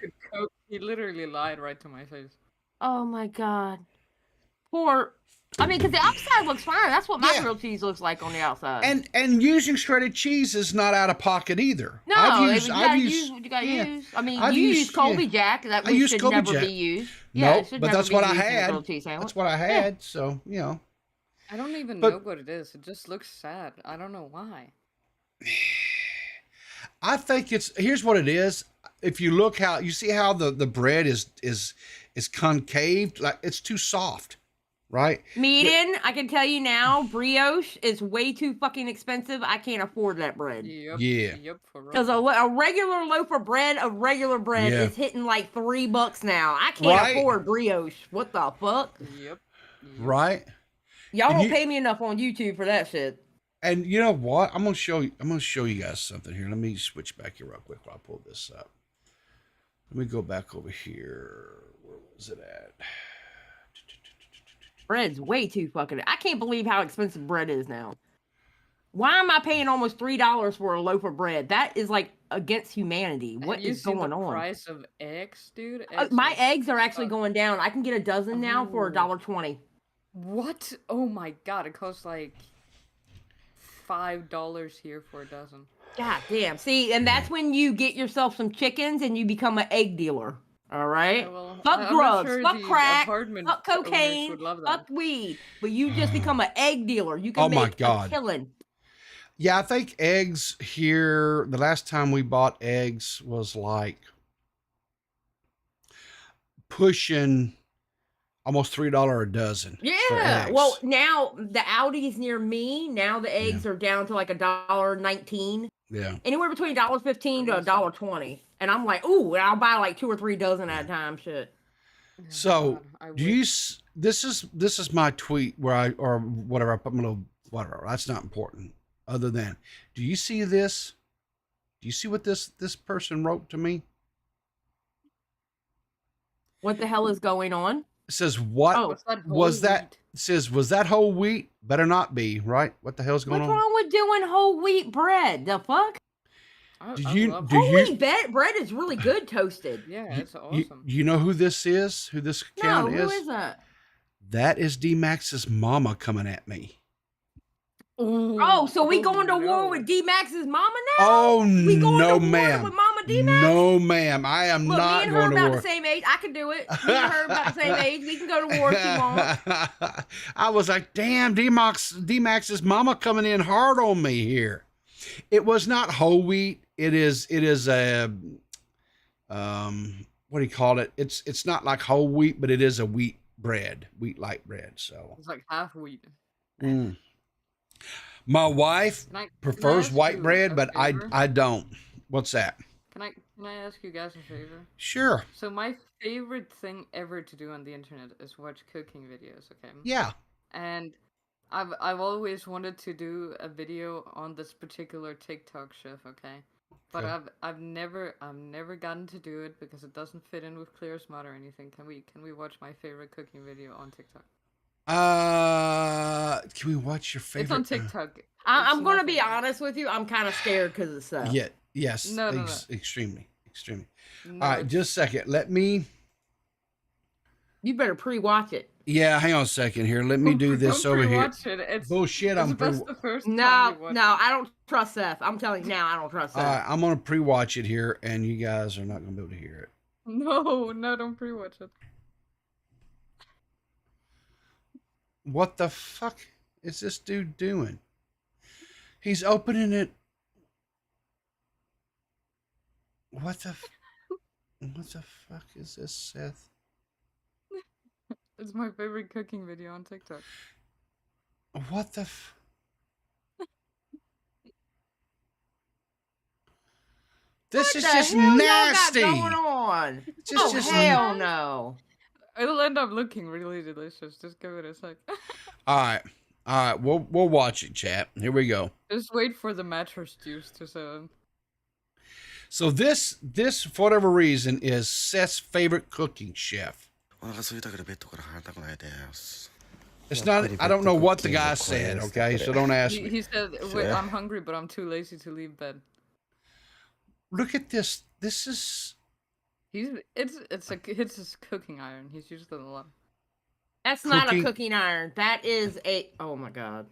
He literally lied right to my face. Oh my god. Poor. I mean, because the outside looks fine. That's what my grilled cheese looks like on the outside. And using shredded cheese is not out of pocket either. No, you gotta use what you gotta use. I mean, you use Colby Jack. That should never be used. No, but that's what I had. That's what I had. So, you know. I don't even know what it is. It just looks sad. I don't know why. I think here's what it is. If you look you see how the bread is concaved, like it's too soft, right? Median, I can tell you now, brioche is way too fucking expensive. I can't afford that bread. Yep, yeah. Yep. Because a regular loaf of bread, is hitting like $3 now. I can't afford brioche. What the fuck? Yep. Right. Y'all don't pay me enough on YouTube for that shit. And you know what? I'm gonna show you guys something here. Let me switch back here real quick while I pull this up. Let me go back over here. Where was it at? Bread's way too fucking. I can't believe how expensive bread is now. Why am I paying almost $3 for a loaf of bread? That is like against humanity. What is going on? The price of eggs, dude. My eggs are actually going down. I can get a dozen now for $1.20. What? Oh my god! It costs like $5 here for a dozen. God damn. See, and that's when you get yourself some chickens and you become an egg dealer. All right? Yeah, well, fuck drugs, fuck crack, fuck cocaine, fuck weed. But you just become an egg dealer. You can make a killing. Yeah, I think eggs here, the last time we bought eggs was like pushing almost $3 a dozen. Yeah. Well, now the Aldi's near me. Now the eggs are down to like $1.19. Yeah. Anywhere between $1.15 to $1.20. And I'm like, ooh, I'll buy like 2 or 3 dozen at a time. Shit. So this is my tweet where I put my little whatever. That's not important. Other than, do you see this? Do you see what this person wrote to me? What the hell is going on? It says, what was that? It says, was that whole wheat? Better not be, right? What the hell's going on? What's wrong with doing whole wheat bread? The fuck? Whole wheat bread is really good toasted. Yeah, it's awesome. You know who this is? Who this account is? Who is that? That is D-Max's mama coming at me. Ooh. Oh, so we going to war with D-Max's mama now? Oh, we going no, to ma'am. War with Mama D-Max? No, ma'am. I am not going to war. Me and her about the same age. I can do it. Me and her about the same age. We can go to war if you want. I was like, damn, D-Max's mama coming in hard on me here. It was not whole wheat. It is a what do you call it? It's not like whole wheat, but it is a wheat light bread. So it's like half wheat. My wife prefers white bread, but I don't. What's that? Can I ask you guys a favor? Sure. So my favorite thing ever to do on the internet is watch cooking videos, okay? Yeah. And I've always wanted to do a video on this particular TikTok chef, okay? But Okay. I've never gotten to do it because it doesn't fit in with Clear Smart or anything. Can we watch my favorite cooking video on TikTok? Can we watch your favorite? It's on TikTok. I'm going to be nothing. honest with you. I'm kind of scared because of stuff. Yeah. Yes. No. Extremely. No, All right, just a second. Let me. You better pre-watch it. Yeah, hang on a second here. Let me do this don't over here. pre-watch it. It's, Bullshit. it's I'm best the first time No, you watch no, it. I don't trust Seth. I'm telling you now, I don't trust All Seth. right, I'm gonna pre-watch it here, and you guys are not gonna be able to hear it. No, don't pre-watch it. What the fuck is this dude doing? He's opening it. What the fuck is this, Seth? It's my favorite cooking video on TikTok. What the This is What the just hell nasty. y'all got going on? Just Hell no. It'll end up looking really delicious. Just give it a sec. All right. We'll watch it, chat. Here we go. Just wait for the mattress juice to set. So this for whatever reason is Seth's favorite cooking chef. It's not. I don't know what the guy said. Okay, so don't ask me. He said, "Wait, I'm hungry, but I'm too lazy to leave bed." Look at this. This is. It's his cooking iron. He's used it a lot. That's not a Cooking- cooking iron. That is a. Oh my god.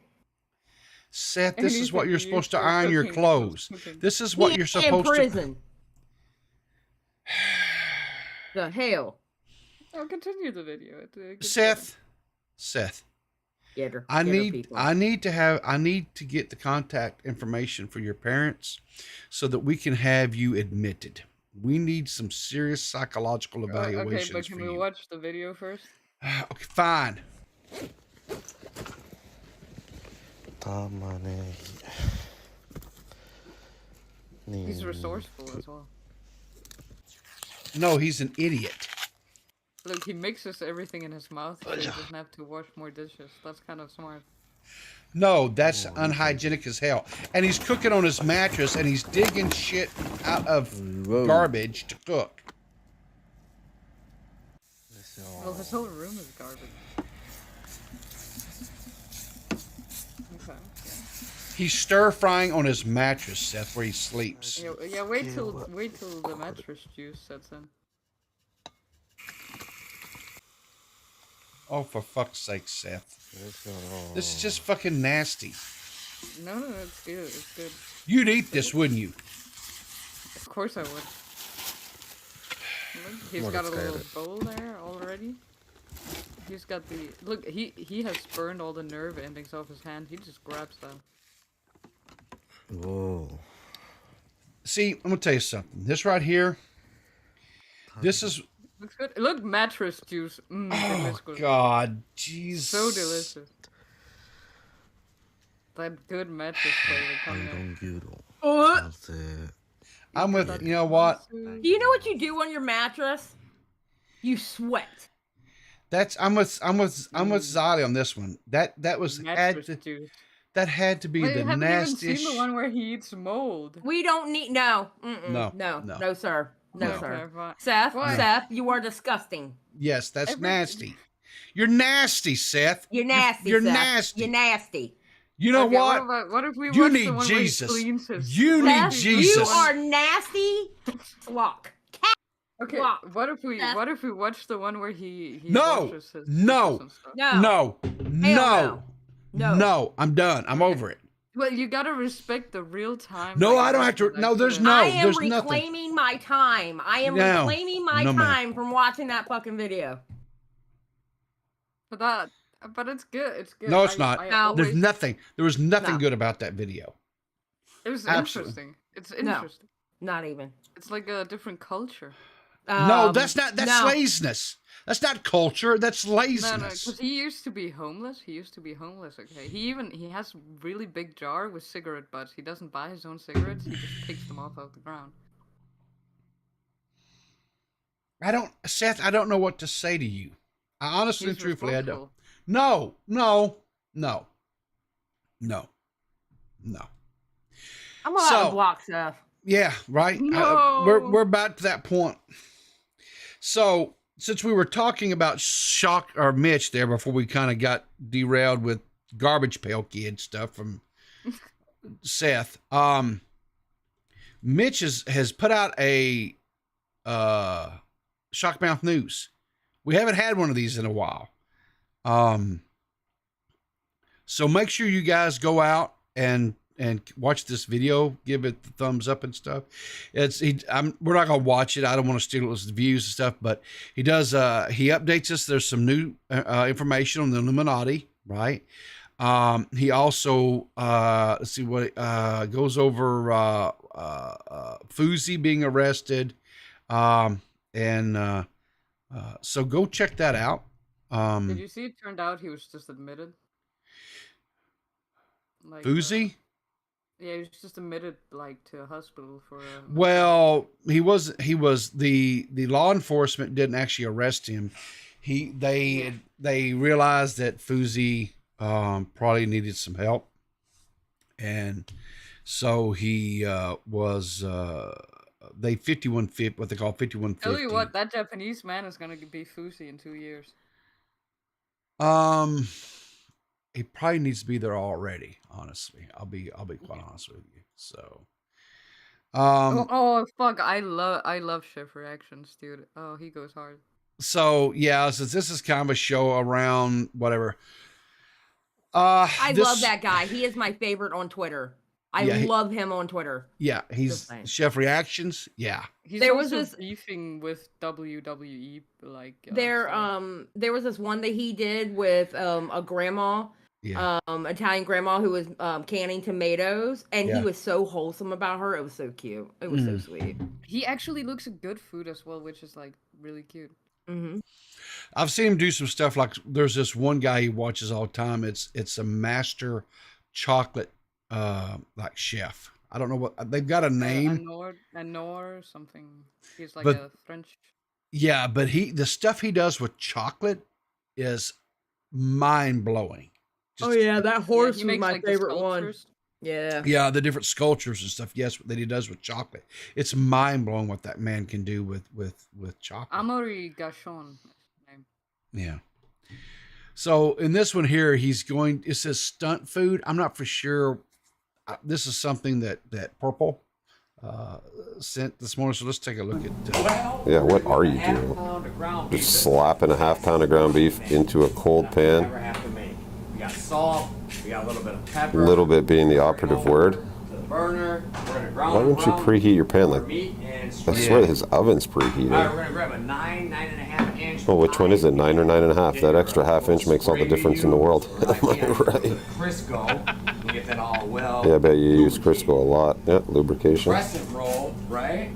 Seth, this is what Anything you're supposed to used for iron your cooking clothes. is cooking. This is what He you're in supposed to. prison. The hell. I'll continue the video. Seth, Get her. I get her, need people. I need to get the contact information for your parents so that we can have you admitted. We need some serious psychological evaluations Okay, but can for we you. watch the video first? Okay, fine. He's resourceful as well. No, he's an idiot. Look, he mixes everything in his mouth so he doesn't have to wash more dishes. That's kind of smart. No, that's unhygienic as hell. And he's cooking on his mattress and he's digging shit out of garbage to cook. Well, his whole room is garbage. Okay. He's stir frying on his mattress, Seth, where he sleeps. Yeah, wait till the mattress juice sets in. Oh, for fuck's sake, Seth. This is just fucking nasty. No, it's good. It's good. You'd eat this, wouldn't you? Of course I would. Look, he's got a little bowl there already. He's got the look. He has burned all the nerve endings off his hand. He just grabs them. Whoa. See, I'm gonna tell you something. This right here, this is. Looks good. Look, mattress juice. Oh God, jeez. So delicious. That good mattress flavor coming in. I'm with. You know what? Do you know what you do on your mattress? You sweat. That's. I'm with Zali on this one. That was Mattress juice. that had to be Wait, the haven't nastiest. even seen the one where he eats mold. We don't need no. Mm-mm. No, No. no. No, sir. No, No. sir. Okay, fine. Seth, Why? Seth, you are disgusting. Yes, that's Every- nasty. You're nasty, Seth. You're nasty. You're Seth. nasty. You're nasty. You know Okay, what? What if we You watch need the one Jesus. where he cleans his You need Seth, Jesus. You are nasty. Flock. Okay, Block. what if we Seth. watch the one where he No. washes his No. dishes and stuff? No. No, no, No. no. I'm done. I'm over it. Well, you gotta respect the real time. No, like, I don't have to. like, No, there's the- no. I am there's nothing. reclaiming my time. I am No. reclaiming my No, ma'am. time from watching that fucking video. But it's good. It's good. No, it's not. No. There's nothing. There was nothing No. good about that video. It was Absolutely. interesting. It's interesting. Not even. It's like a different culture. No, that's not. That's no. laziness. That's not culture. That's No, laziness. because he used to be homeless. Okay, he has really big jar with cigarette butts. He doesn't buy his own cigarettes. He just picks them off the ground. Seth. I don't know what to say to you. I honestly and He's truthfully, I don't. resourceful. No. No. I'm gonna have to block Seth. Yeah, right. No. We're about to that point. So since we were talking about Shock or Mitch there before we kind of got derailed with Garbage Pail Kid stuff from Seth, Mitch has put out a Shockmouth News. We haven't had one of these in a while. So make sure you guys go out and watch this video, give it the thumbs up and stuff. We're not gonna watch it. I don't want to steal his views and stuff, but he does. He updates us. There's some new information on the Illuminati, right? He also let's see what goes over Fuzi being arrested, and so go check that out. Did you see? It turned out he was just admitted. Like, Fuzi? Yeah, he was just admitted like to a hospital for. Well, he was the law enforcement didn't actually arrest him. They realized that Fuzi probably needed some help, and so he was they 5150 what they call 5150. Tell you what, that Japanese man is gonna be Fuzi in 2 years. He probably needs to be there already. Honestly, I'll be quite honest with you. So, oh fuck! I love Chef reactions, dude. Oh, he goes hard. So yeah, since this is kind of a show around whatever. I love that guy. He is my favorite on Twitter. I love him on Twitter. Yeah, he's Chef Reactions. Yeah. There was this beefing with WWE, like there was this one that he did with a grandma, Italian grandma who was canning tomatoes, and he was so wholesome about her. It was so cute. It was so sweet. He actually looks at good food as well, which is like really cute. Mm-hmm. I've seen him do some stuff like there's this one guy he watches all the time. It's a master chocolate like chef. I don't know what they've got a name. Anor something. He's like a French. Yeah, but the stuff he does with chocolate is mind blowing. Oh yeah, that horse was my favorite one. Yeah. Yeah, the different sculptures and stuff. Yes, that he does with chocolate. It's mind blowing what that man can do with chocolate. Amaury Gachon. Yeah. So in this one here, it says stunt food. I'm not for sure. This is something that Purple sent this morning. So let's take a look at. Yeah, what are you doing? Just slapping a half pound of ground beef into a cold pan. We got salt. We got a little bit of pepper. A little bit being the operative word. To the burner. Why don't you preheat your pan? Like, I swear his oven's preheated. All right, we're gonna grab a 9.5 inch. Well, which one is it? 9 or 9.5? That extra half inch makes all the difference in the world. Am I right? Crisco. We get that all well. Yeah, I bet you use Crisco a lot. Yeah, lubrication. Crescent roll, right?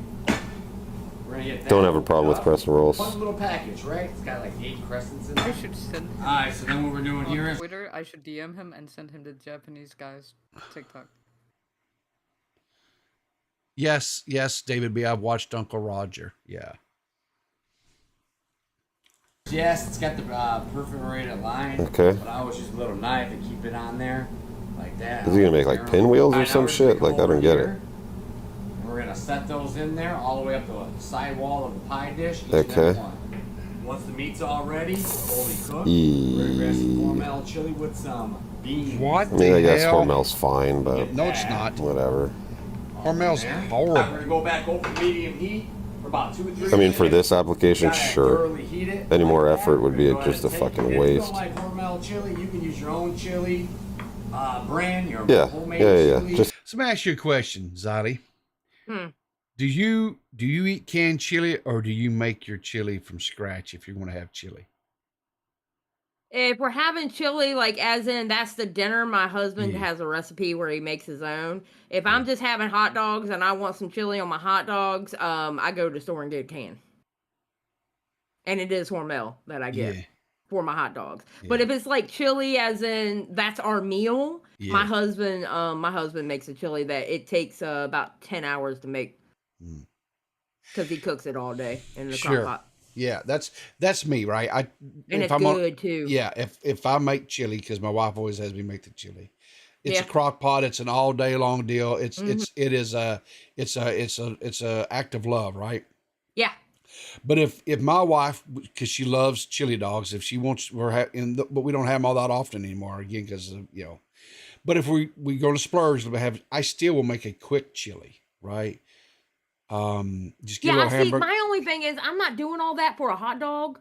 We're gonna get that. Don't have a problem with crescent rolls. One little package, right? It's got like 8 crescents in it. I should send him. Alright, so then what we're doing here on is Twitter. I should DM him and send him the Japanese guy's TikTok. Yes, David B. I've watched Uncle Roger. Yeah. yes, it's got the perforated line. Okay. But I always use a little knife to keep it on there, like that. Is he gonna make like pinwheels or some shit? Like I don't get it. We're gonna set those in there all the way up to the side wall of the pie dish. Okay. Once the meat's all ready, fully cooked, we're gonna grab some Hormel chili with some beans. What? I mean, I guess Hormel's fine, but no, it's not. Whatever. Hormel's horrible. We're gonna go back over medium heat for about 2 or 3 minutes. I mean, for this application, sure. Thoroughly heat it. Any more effort would be just a fucking waste. If you don't like Hormel chili, you can use your own chili brand, your Yeah, homemade yeah. chili. Just So let me ask you a question, Zadi. Do you eat canned chili or do you make your chili from scratch if you want to have chili? If we're having chili, like as in that's the dinner, my husband has a recipe where he makes his own. If I'm just having hot dogs and I want some chili on my hot dogs, I go to the store and get a can. And it is Hormel that I get for my hot dogs. But if it's like chili as in that's our meal, my husband makes a chili that it takes about 10 hours to make. Because he cooks it all day in the crock pot. Yeah, that's me, right? And it's good too. Yeah, if I make chili, because my wife always has me make the chili, It's a Yeah. crock pot. It's an all day long deal. It's Mhm. it's a act of love, right? Yeah. But if my wife, because she loves chili dogs, if she wants, but we don't have them all that often anymore again because you know. But if we go to splurge, I still will make a quick chili, right? Just get a Yeah, little see, hamburger. my only thing is I'm not doing all that for a hot dog.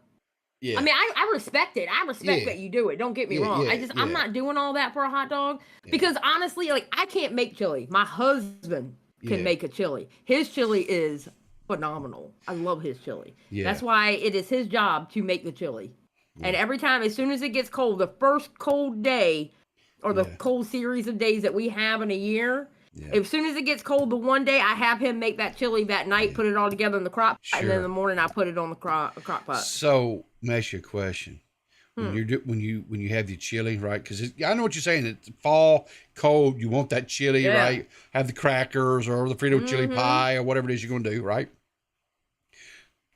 Yeah. I mean, I respect it. I respect Yeah. that you do it. Don't get me Yeah, wrong. yeah, I'm yeah. not doing all that for a hot dog Yeah. because honestly, like I can't make chili. My husband can Yeah. make a chili. His chili is phenomenal. I love his chili. Yeah. That's why it is his job to make the chili. And every time, as soon as it gets cold, the first cold day or the Yeah. cold series of days that we have in a year, Yeah. as soon as it gets cold, the one day I have him make that chili that night, put it all together in the crock pot, and then in Sure. the morning I put it on the crock pot. So, let me ask you a question. Hmm. When you have your chili, right? Because I know what you're saying. It's fall, cold. You want that chili, Yeah. right? Have the crackers or the Frito chili Mhm. pie or whatever it is you're going to do, right?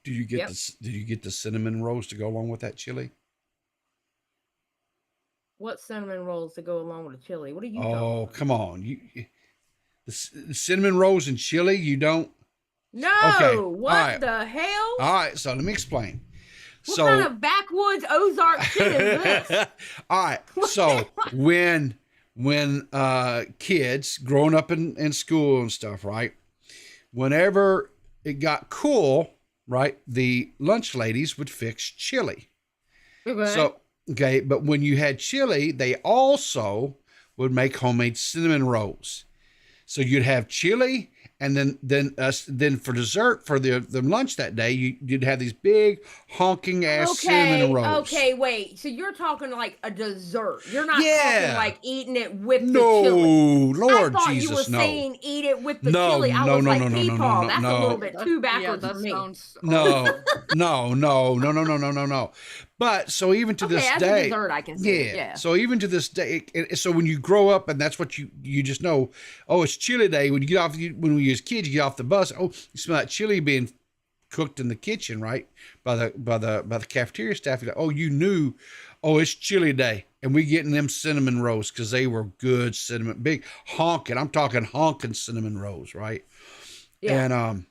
Do you get Yep. the cinnamon rolls to go along with that chili? What cinnamon rolls to go along with the chili? What are you Oh, talking about? come on. The cinnamon rolls and chili, you don't? No, Okay, what alright. the hell? All right, so let me explain. What kind of backwoods Ozark shit is this? All right. So when kids growing up in school and stuff, right? Whenever it got cool, right, the lunch ladies would fix chili. Okay. So okay, but when you had chili, they also would make homemade cinnamon rolls. So you'd have chili, and then for dessert for the lunch that day, you'd have these big honking ass cinnamon rolls. Okay, wait. So you're talking like a dessert. You're not Yeah. talking like eating it with No, the chili. Lord I thought Jesus, you were no. saying eat it with the No, chili. I no, was no, like, no, no, no, Peepaw, no, that's no. a little bit too Yeah, backwards that for me. sounds No, awful. no. But so even to Okay, this as a day, dessert, I can see it, yeah. So even to this day, so when you grow up and that's what you just know, oh, it's chili day. When you get off, when we as kids, you get off the bus, oh, you smell that chili being cooked in the kitchen, right? By the cafeteria staff. You're like, oh, you knew, oh, it's chili day, and we getting them cinnamon rolls because they were good cinnamon, big honking. I'm talking honking cinnamon rolls, right? Yeah. And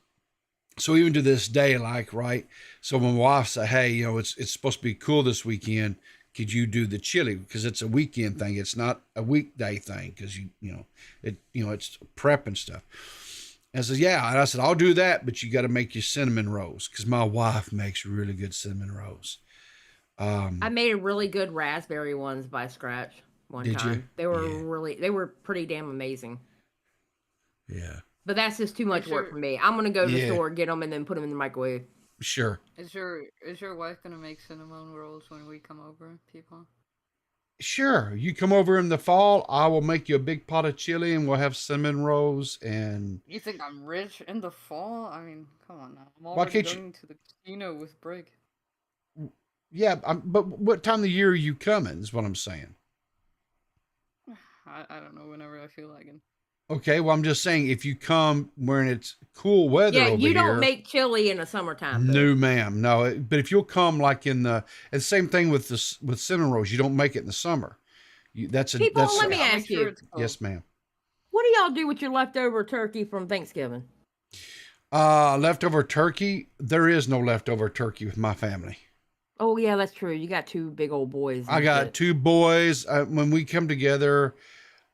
so even to this day, like, right. So when my wife say, hey, you know, it's supposed to be cool this weekend. Could you do the chili? Because it's a weekend thing. It's not a weekday thing. Because it's prep and stuff. And I said, yeah. And I said, I'll do that, but you got to make your cinnamon rolls because my wife makes really good cinnamon rolls. I made really good raspberry ones by scratch one Did you? time. They were pretty damn amazing. Yeah. But that's just too much work Sure. for me. I'm gonna go to the Yeah. store, get them, and then put them in the microwave. Sure. Is your wife gonna make cinnamon rolls when we come over, people? Sure. You come over in the fall, I will make you a big pot of chili and we'll have cinnamon rolls and You think I'm rich in the fall? I mean, come on now. I'm Why already can't you- going to the casino with Brig. yeah, but what time of the year are you coming is what I'm saying. I don't know, whenever I feel like it. Okay, well, I'm just saying if you come when it's cool weather Yeah, over you here. don't make chili in the summertime. though. No, ma'am. No, but if you'll come like in the, and same thing with with cinnamon rolls, you don't make it in the summer. That's People, let me I'll make ask sure you, it's cold. yes, ma'am. what do y'all do with your leftover turkey from Thanksgiving? Leftover turkey. There is no leftover turkey with my family. Oh yeah, that's true. You got two big old boys. I and got shit. two boys. When we come together,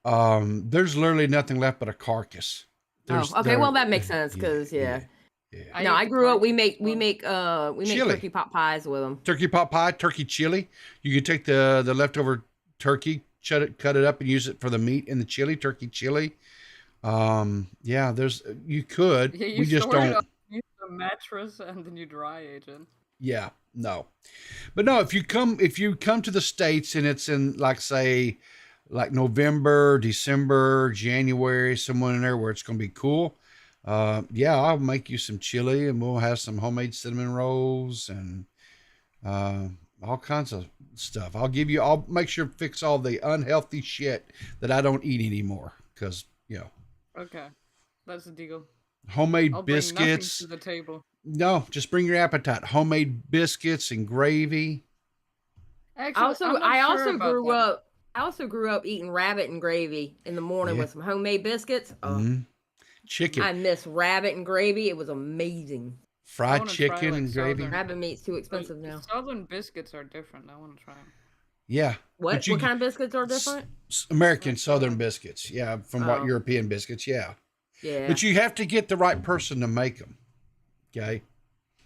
there's literally nothing left but a carcass. Oh, okay. Well, that makes sense because yeah. I No, ate I the grew up. We carcass make once. Chili. turkey pot pies with them. Turkey pot pie, turkey chili. You can take the leftover turkey, cut it up, and use it for the meat in the chili. Turkey chili. Yeah, you could. Yeah, you We just store it don't. up, use the mattress, and then you dry age it. Yeah, no. But no, if you come to the States and it's in like November, December, January, somewhere in there where it's going to be cool. Yeah, I'll make you some chili and we'll have some homemade cinnamon rolls and all kinds of stuff. I'll make sure to fix all the unhealthy shit that I don't eat anymore because, Okay, that's the deal. homemade I'll bring nothing biscuits. to the table. No, just bring your appetite. Homemade biscuits and gravy. Actually, I'm not I sure also about grew that. up I also grew up eating rabbit and gravy in the morning with some homemade biscuits. Oh, Chicken. I miss rabbit and gravy. It was amazing. Fried chicken and gravy. Rabbit meat's too expensive now. Southern biscuits are different. I want to try them. Yeah. What kind of biscuits are different? American Southern biscuits. Yeah, from what European biscuits. Yeah. Yeah. But you have to get the right person to make them. Okay.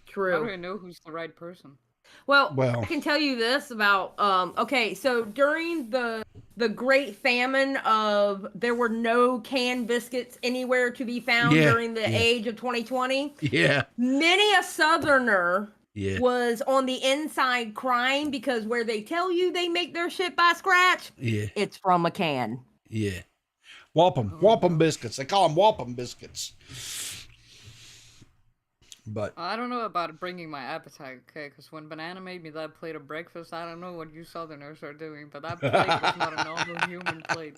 True. How do I know who's the right person? Well, I can tell you this about okay, so during the Great Famine of there were no canned biscuits anywhere to be found during the age of 2020. Yeah. Many a Southerner was on the inside crying because where they tell you they make their shit by scratch, it's from a can. Yeah. Wampum biscuits. They call them wampum biscuits. But I don't know about bringing my appetite, okay? Because when Banana made me that plate of breakfast, I don't know what you Southerners are doing, but that plate was not a normal human plate.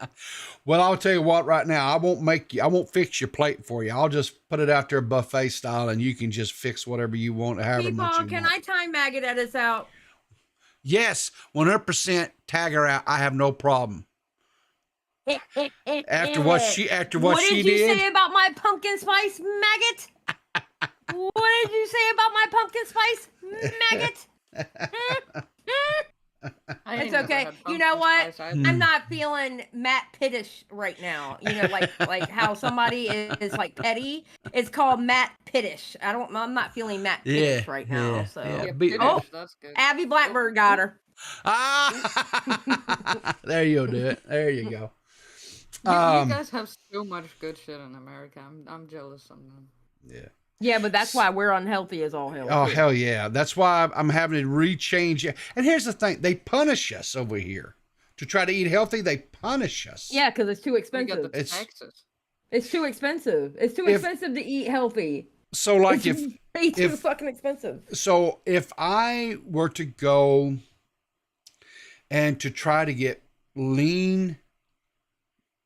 Well, I'll tell you what. Right now, I won't fix your plate for you. I'll just put it out there buffet style, and you can just fix whatever you want, however much you want. Can I time maggot edits out? Yes, 100% tag her out. I have no problem. After what she did. What did you say about my pumpkin spice maggot? What did you say about my pumpkin spice maggot? It's okay. You know what? I'm not feeling Matt Pittish right now. You know, like how somebody is like petty. It's called Matt Pittish. I'm not feeling Matt Pittish right now. So That's good. Abby Blackbird got her. There you do it. There you go. You guys have so much good shit in America. I'm jealous sometimes. Yeah. Yeah, but that's why we're unhealthy as all hell. Oh, hell yeah. That's why I'm having to rechange it. And here's the thing. They punish us over here. To try to eat healthy, they punish us. Yeah, because it's too expensive. It's too expensive. It's too expensive to eat healthy. So, like, it's way too fucking expensive. So, if I were to go and to try to get lean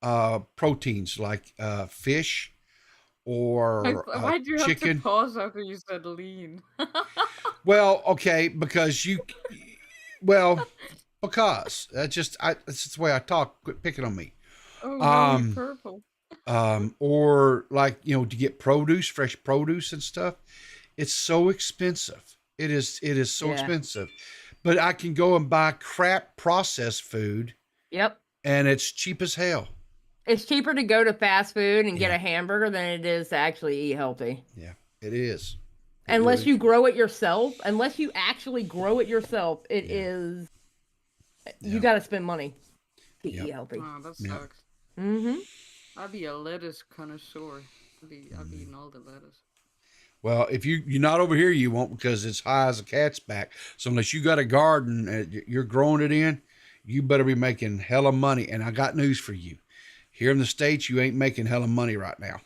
proteins like fish, or why'd you chicken. have to pause after you said lean? Well, okay, because because that's just that's the way I talk. Quit picking on me. Oh, purple. Or like, to get produce, fresh produce and stuff. It's so expensive. It is so expensive. But I can go and buy crap processed food. Yep. And it's cheap as hell. It's cheaper to go to fast food and get a hamburger than it is to actually eat healthy. Yeah, it is. Unless you grow it yourself, unless you actually grow it yourself, it is. You got to spend money to eat healthy. Oh, that sucks. Mm-hmm. I'd be a lettuce connoisseur. I'd be eating all the lettuce. Well, if you're not over here, you won't, because it's high as a cat's back. So unless you got a garden and you're growing it in, you better be making hella money. And I got news for you. Here in the States, you ain't making hella money right now.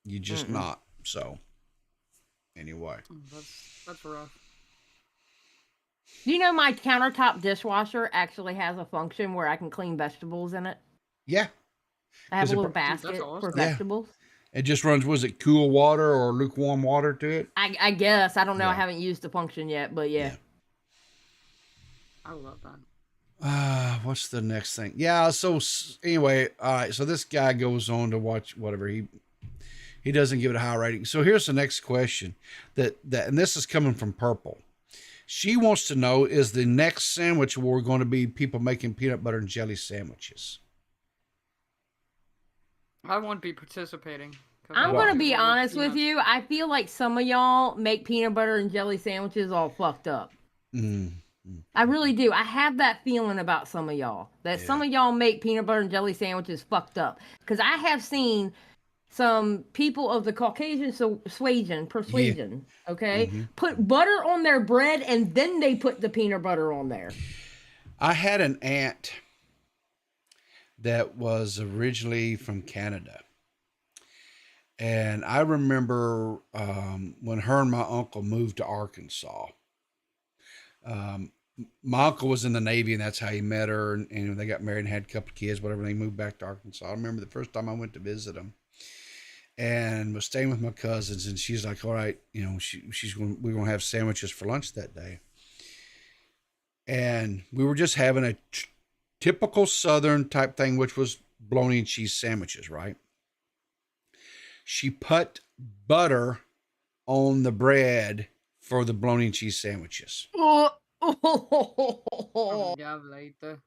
You just not. So, anyway. That's rough. Do you know my countertop dishwasher actually has a function where I can clean vegetables in it? Yeah. I have a little basket for vegetables. It just runs, was it cool water or lukewarm water to it? I guess. I don't know. I haven't used the function yet, but yeah. I love that. What's the next thing? Yeah, so anyway, all right, so this guy goes on to watch whatever. He doesn't give it a high rating. So here's the next question that and this is coming from Purple. She wants to know, is the next sandwich war going to be people making peanut butter and jelly sandwiches? I won't be participating. I'm going to be honest with you. I feel like some of y'all make peanut butter and jelly sandwiches all fucked up. I really do. I have that feeling about some of y'all. That some of y'all make peanut butter and jelly sandwiches fucked up. Because I have seen some people of the Caucasian persuasion, okay, put butter on their bread and then they put the peanut butter on there. I had an aunt that was originally from Canada. And I remember when her and my uncle moved to Arkansas. My uncle was in the Navy, and that's how he met her. And they got married and had a couple of kids, whatever. They moved back to Arkansas. I remember the first time I went to visit them and was staying with my cousins. And she's like, all right, we're going to have sandwiches for lunch that day. And we were just having typical Southern type thing, which was bologna and cheese sandwiches, right? She put butter on the bread for the bologna and cheese sandwiches. Oh, Jävlar.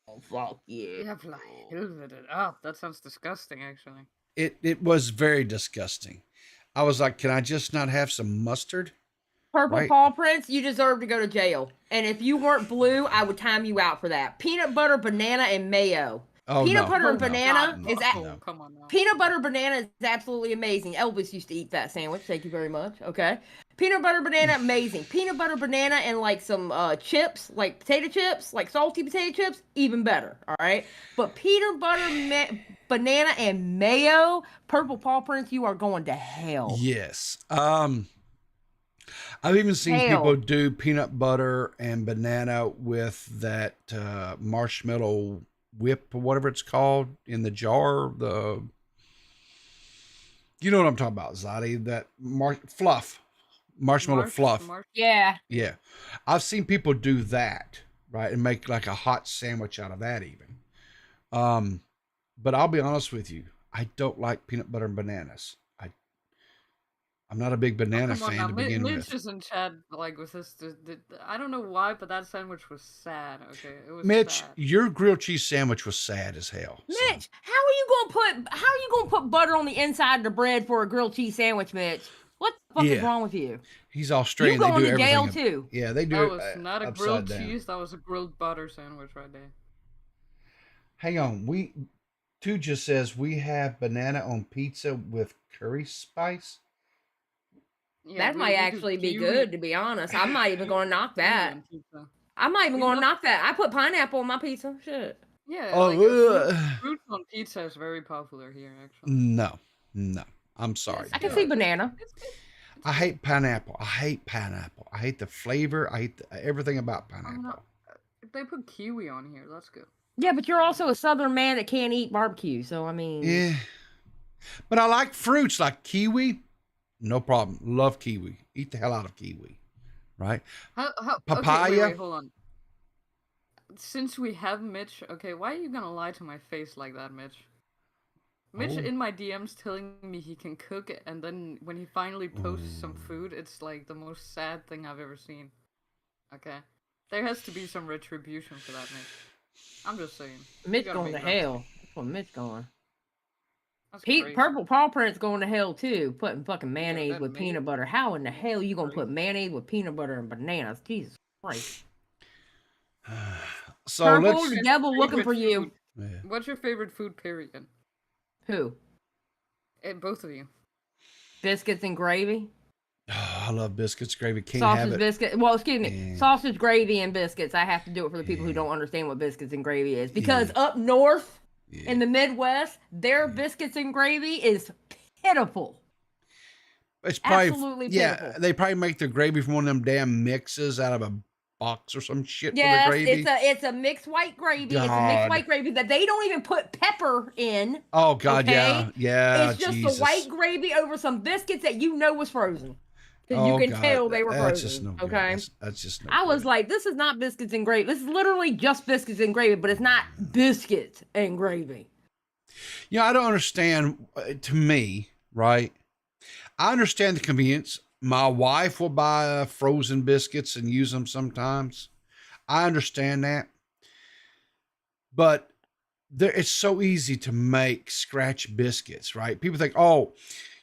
oh, fuck yeah. Jävla helvete. Oh, that sounds disgusting, actually. It was very disgusting. I was like, can I just not have some mustard? Purple Right. paw prints, you deserve to go to jail. And if you weren't blue, I would time you out for that. Peanut butter, banana, and mayo. Oh, Peanut no, butter and no, banana no, is no. Come on now. peanut butter banana is absolutely amazing. Elvis used to eat that sandwich. Thank you very much. Okay. Peanut butter banana, amazing. Peanut butter banana and like some chips, like potato chips, like salty potato chips, even better. All right. But peanut butter banana and mayo, purple paw prints, you are going to hell. Yes. I've even seen people do peanut butter and banana with that marshmallow whip or whatever it's called in the jar. You know what I'm talking about, Zadi? That fluff, marshmallow fluff. Yeah. Yeah. I've seen people do that, right? And make like a hot sandwich out of that even. But I'll be honest with you. I don't like peanut butter and bananas. I'm not a big banana fan to begin Mitch with. is in chat like with this. I don't know why, but that sandwich was sad. Okay, it was Mitch, sad. your grilled cheese sandwich was sad as hell. Mitch, how are you gonna put butter on the inside of the bread for a grilled cheese sandwich, Mitch? What the fuck is wrong with you? He's Australian. You going they do to jail everything. too? Yeah, they do. That was not a grilled down. cheese. That was a grilled butter sandwich right there. Hang on. Two just says we have banana on pizza with curry spice. Yeah, That might actually be good, to be honest. I'm not even going to knock that. I'm not even going to knock that. I put pineapple on my pizza. Shit. Yeah. Oh, fruit on pizza is very popular here, actually. No. I'm sorry. I can see banana. I hate pineapple. I hate the flavor. I hate everything about pineapple. If they put kiwi on here, that's good. Yeah, but you're also a Southern man that can't eat barbecue, so I mean. Yeah. But I like fruits like kiwi. No problem. Love kiwi. Eat the hell out of kiwi. Right? Papaya. Okay, wait, hold on. Since we have Mitch, okay, why are you gonna lie to my face like that, Mitch? Mitch in my DMs telling me he can cook, and then when he finally posts some food, it's like the most sad thing I've ever seen. Okay? There has to be some retribution for that, Mitch. I'm just saying. Mitch going to hell. That's where Mitch going. Crazy. Purple paw print's going to hell too. Putting fucking mayonnaise with peanut butter. How in the hell are you gonna put mayonnaise with peanut butter and bananas? Jesus Christ. So Purple, the devil looking for you. Yeah. What's your favorite food, period? Who? Both of you. Biscuits and gravy. Oh, I love biscuits, gravy. Can't Sausage have it. biscuit. Well, excuse me. Yeah. Sausage, gravy, and biscuits. I have to do it for the people who don't understand what biscuits and gravy is. Because up north in the Midwest, their biscuits and gravy is pitiful. It's probably absolutely pitiful. They probably make their gravy from one of them damn mixes out of a box or some shit for the gravy. It's a mixed white gravy. God. It's a mixed white gravy that they don't even put pepper in. Oh God, okay? yeah. It's just Jesus. the white gravy over some biscuits that you know was frozen. Because you can God. tell they were frozen. That's just no good. Okay, That's just no I was good. like, this is not biscuits and gravy. This is literally just biscuits and gravy, but it's not biscuits and gravy. Yeah, I don't understand. To me, right? I understand the convenience. My wife will buy frozen biscuits and use them sometimes. I understand that. But it's so easy to make scratch biscuits, right? People think, oh,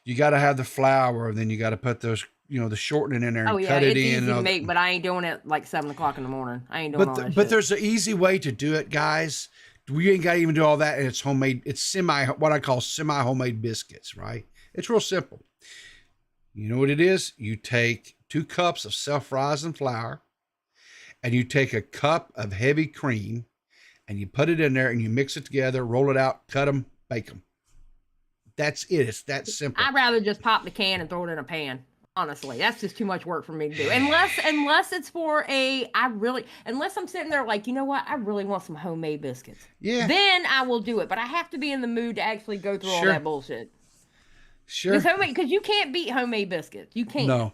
you got to have the flour, and then you got to put those, the shortening in there and cut it it's in. easy to make, but I ain't doing it like 7 o'clock in the morning. I ain't doing all that But shit. there's an easy way to do it, guys. We ain't got to even do all that, and it's homemade. It's what I call semi-homemade biscuits, right? It's real simple. You know what it is? You take 2 cups of self-rising flour, and you take a cup of heavy cream, and you put it in there, and you mix it together, roll it out, cut them, bake them. That's it. It's that simple. I'd rather just pop the can and throw it in a pan. Honestly, that's just too much work for me to do. Unless it's for unless I'm sitting there like, you know what? I really want some homemade biscuits. Yeah. Then I will do it. But I have to be in the mood to actually go through all that bullshit. Sure. Because you can't beat homemade biscuits. You can't. No.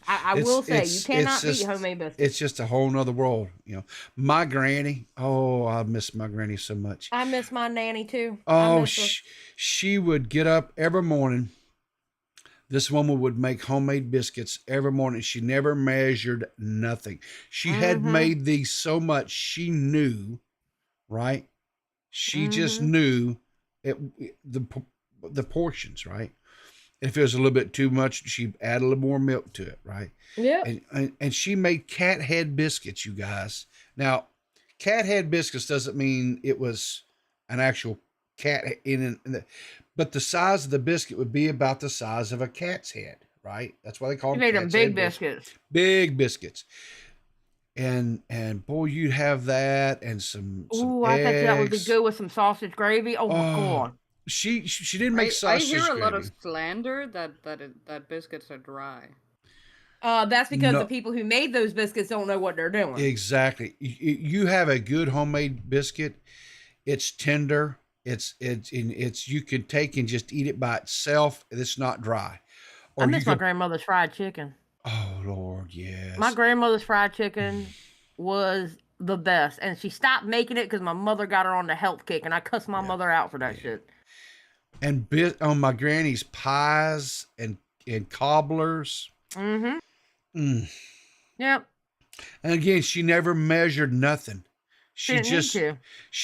I will say you cannot beat homemade biscuits. It's just a whole nother world, you know. My granny, oh, I miss my granny so much. I miss my nanny too. Oh, she would get up every morning. This woman would make homemade biscuits every morning. She never measured nothing. She had made these so much she knew, right? She just knew the portions, right? If it was a little bit too much, she'd add a little more milk to it, right? Yeah. And she made cat head biscuits, you guys. Now, cat head biscuits doesn't mean it was an actual cat but the size of the biscuit would be about the size of a cat's head, right? That's why they call them. Made them big biscuits. Big biscuits. And boy, you'd have that and some Ooh, eggs. I bet that would be good with some sausage gravy. Oh my God. She didn't make sausage gravy. I hear a lot of slander that biscuits are dry. That's because the people who made those biscuits don't know what they're doing. Exactly. You have a good homemade biscuit. It's tender. It's you could take and just eat it by itself. It's not dry. Or I miss my grandmother's fried chicken. Oh Lord, yes. My grandmother's fried chicken was the best, and she stopped making it because my mother got her on the health kick, and I cussed my mother out for that shit. And on my granny's pies and cobblers. Mm-hmm. Yep. And again, she never measured nothing. She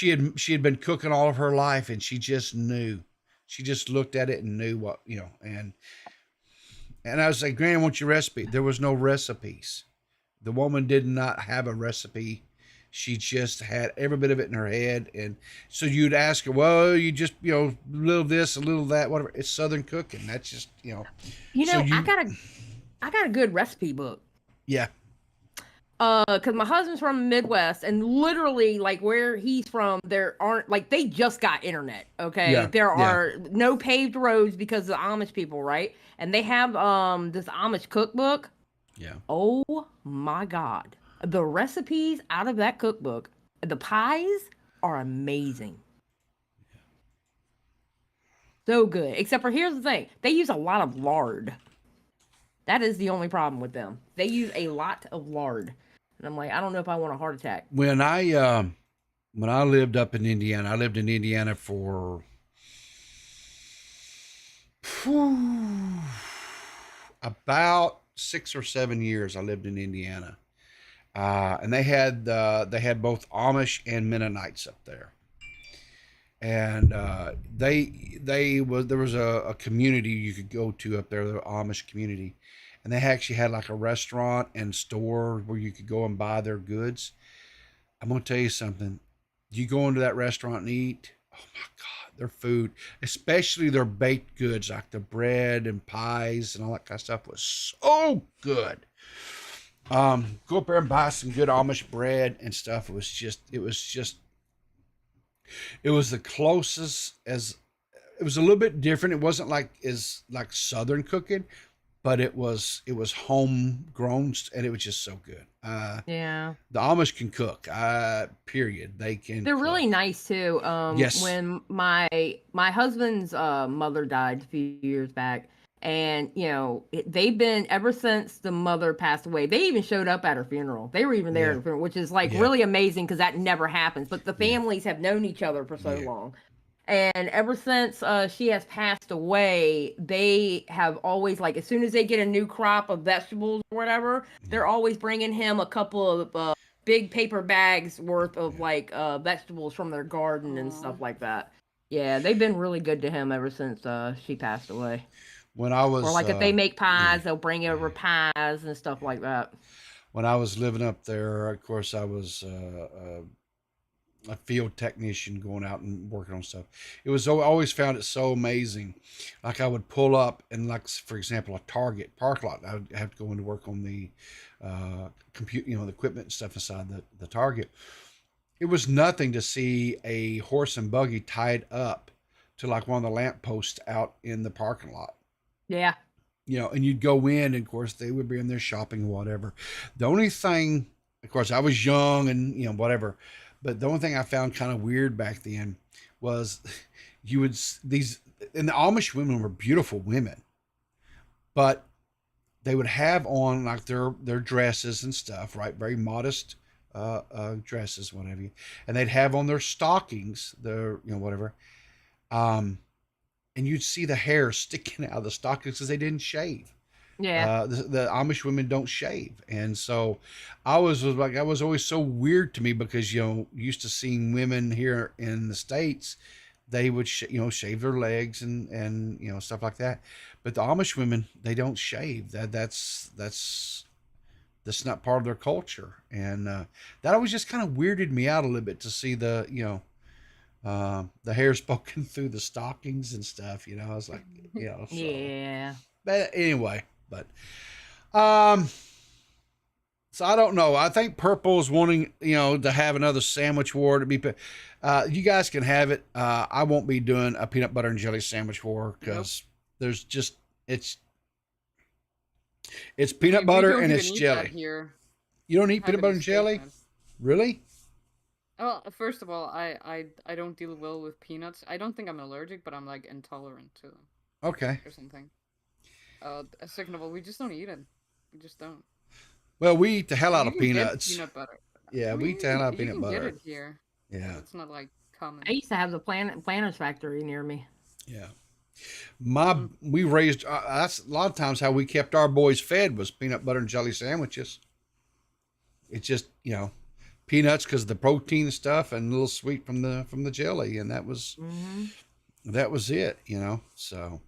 had been cooking all of her life, and she just knew. She just looked at it and knew what, you know. And I was like, Granny, what's your recipe? There was no recipes. The woman did not have a recipe. She just had every bit of it in her head. And so you'd ask her, well, you just, you know, a little this, a little that, whatever. It's Southern cooking. That's just, you know. I got a good recipe book. Yeah. Because my husband's from the Midwest, and literally, like, where he's from, there aren't, like, they just got internet, okay? Yeah, there are no paved roads because of the Amish people, right? And they have this Amish cookbook. Yeah. Oh, my God. The recipes out of that cookbook, the pies are amazing. So good. Except for, here's the thing. They use a lot of lard. That is the only problem with them. They use a lot of lard. And I'm like, I don't know if I want a heart attack. When I lived up in Indiana, I lived in Indiana for about 6 or 7 years. I lived in Indiana, and they had both Amish and Mennonites up there. And there was a community you could go to up there, the Amish community. And they actually had like a restaurant and store where you could go and buy their goods. I'm going to tell you something. You go into that restaurant and eat, oh my God, their food, especially their baked goods, like the bread and pies and all that kind of stuff was so good. Go up there and buy some good Amish bread and stuff. It was the closest as, it was a little bit different. It wasn't like Southern cooking, but it was homegrown, and it was just so good. Yeah. The Amish can cook, period. They're cook. Really nice too. Yes. When my husband's mother died a few years back, and you know they've been ever since the mother passed away. They even showed up at her funeral. They were even there at her funeral, which is like really amazing because that never happens. But the families have known each other for so long. And ever since she has passed away, they have always, like, as soon as they get a new crop of vegetables or whatever, they're always bringing him a couple of big paper bags worth of, like, vegetables from their garden and stuff like that. Yeah, they've been really good to him ever since she passed away. When I was... Or, like, if they make pies, they'll bring over pies and stuff like that. When I was living up there, of course, I was... a field technician going out and working on stuff. I always found it so amazing. Like I would pull up and, like, for example, a Target park lot, I would have to go in to work on the compute, the equipment and stuff inside the Target. It was nothing to see a horse and buggy tied up to like one of the lampposts out in the parking lot. Yeah. And you'd go in, and of course they would be in there shopping or whatever. The only thing, of course, I was young and whatever. But the only thing I found kind of weird back then was and the Amish women were beautiful women, but they would have on like their dresses and stuff, right? Very modest dresses, whatever. And they'd have on their stockings, their whatever. And you'd see the hair sticking out of the stockings because they didn't shave. Yeah. The Amish women don't shave, and so I was like, that was always so weird to me because used to seeing women here in the States, they would shave their legs and stuff like that, but the Amish women, they don't shave. That's not part of their culture, and that always just kind of weirded me out a little bit to see the hair poking through the stockings and stuff. I was like, so. Yeah. But anyway. But, so I don't know. I think Purple is wanting, to have another sandwich war to be. You guys can have it. I won't be doing a peanut butter and jelly sandwich war because there's just it's peanut butter and it's jelly. Here. You don't eat peanut butter and jelly, really? Well, first of all, I don't deal well with peanuts. I don't think I'm allergic, but I'm like intolerant to them. Okay. Or something. Second of all, we just don't eat it. We just don't. Well, we eat the hell out of peanuts. Peanut butter. Yeah, we eat the hell out of peanut butter. You can get it here. Yeah. It's not like common. I used to have the Planters factory near me. Yeah. We raised, that's a lot of times how we kept our boys fed was peanut butter and jelly sandwiches. It's just, peanuts because of the protein and stuff and a little sweet from the jelly. And that was it, so.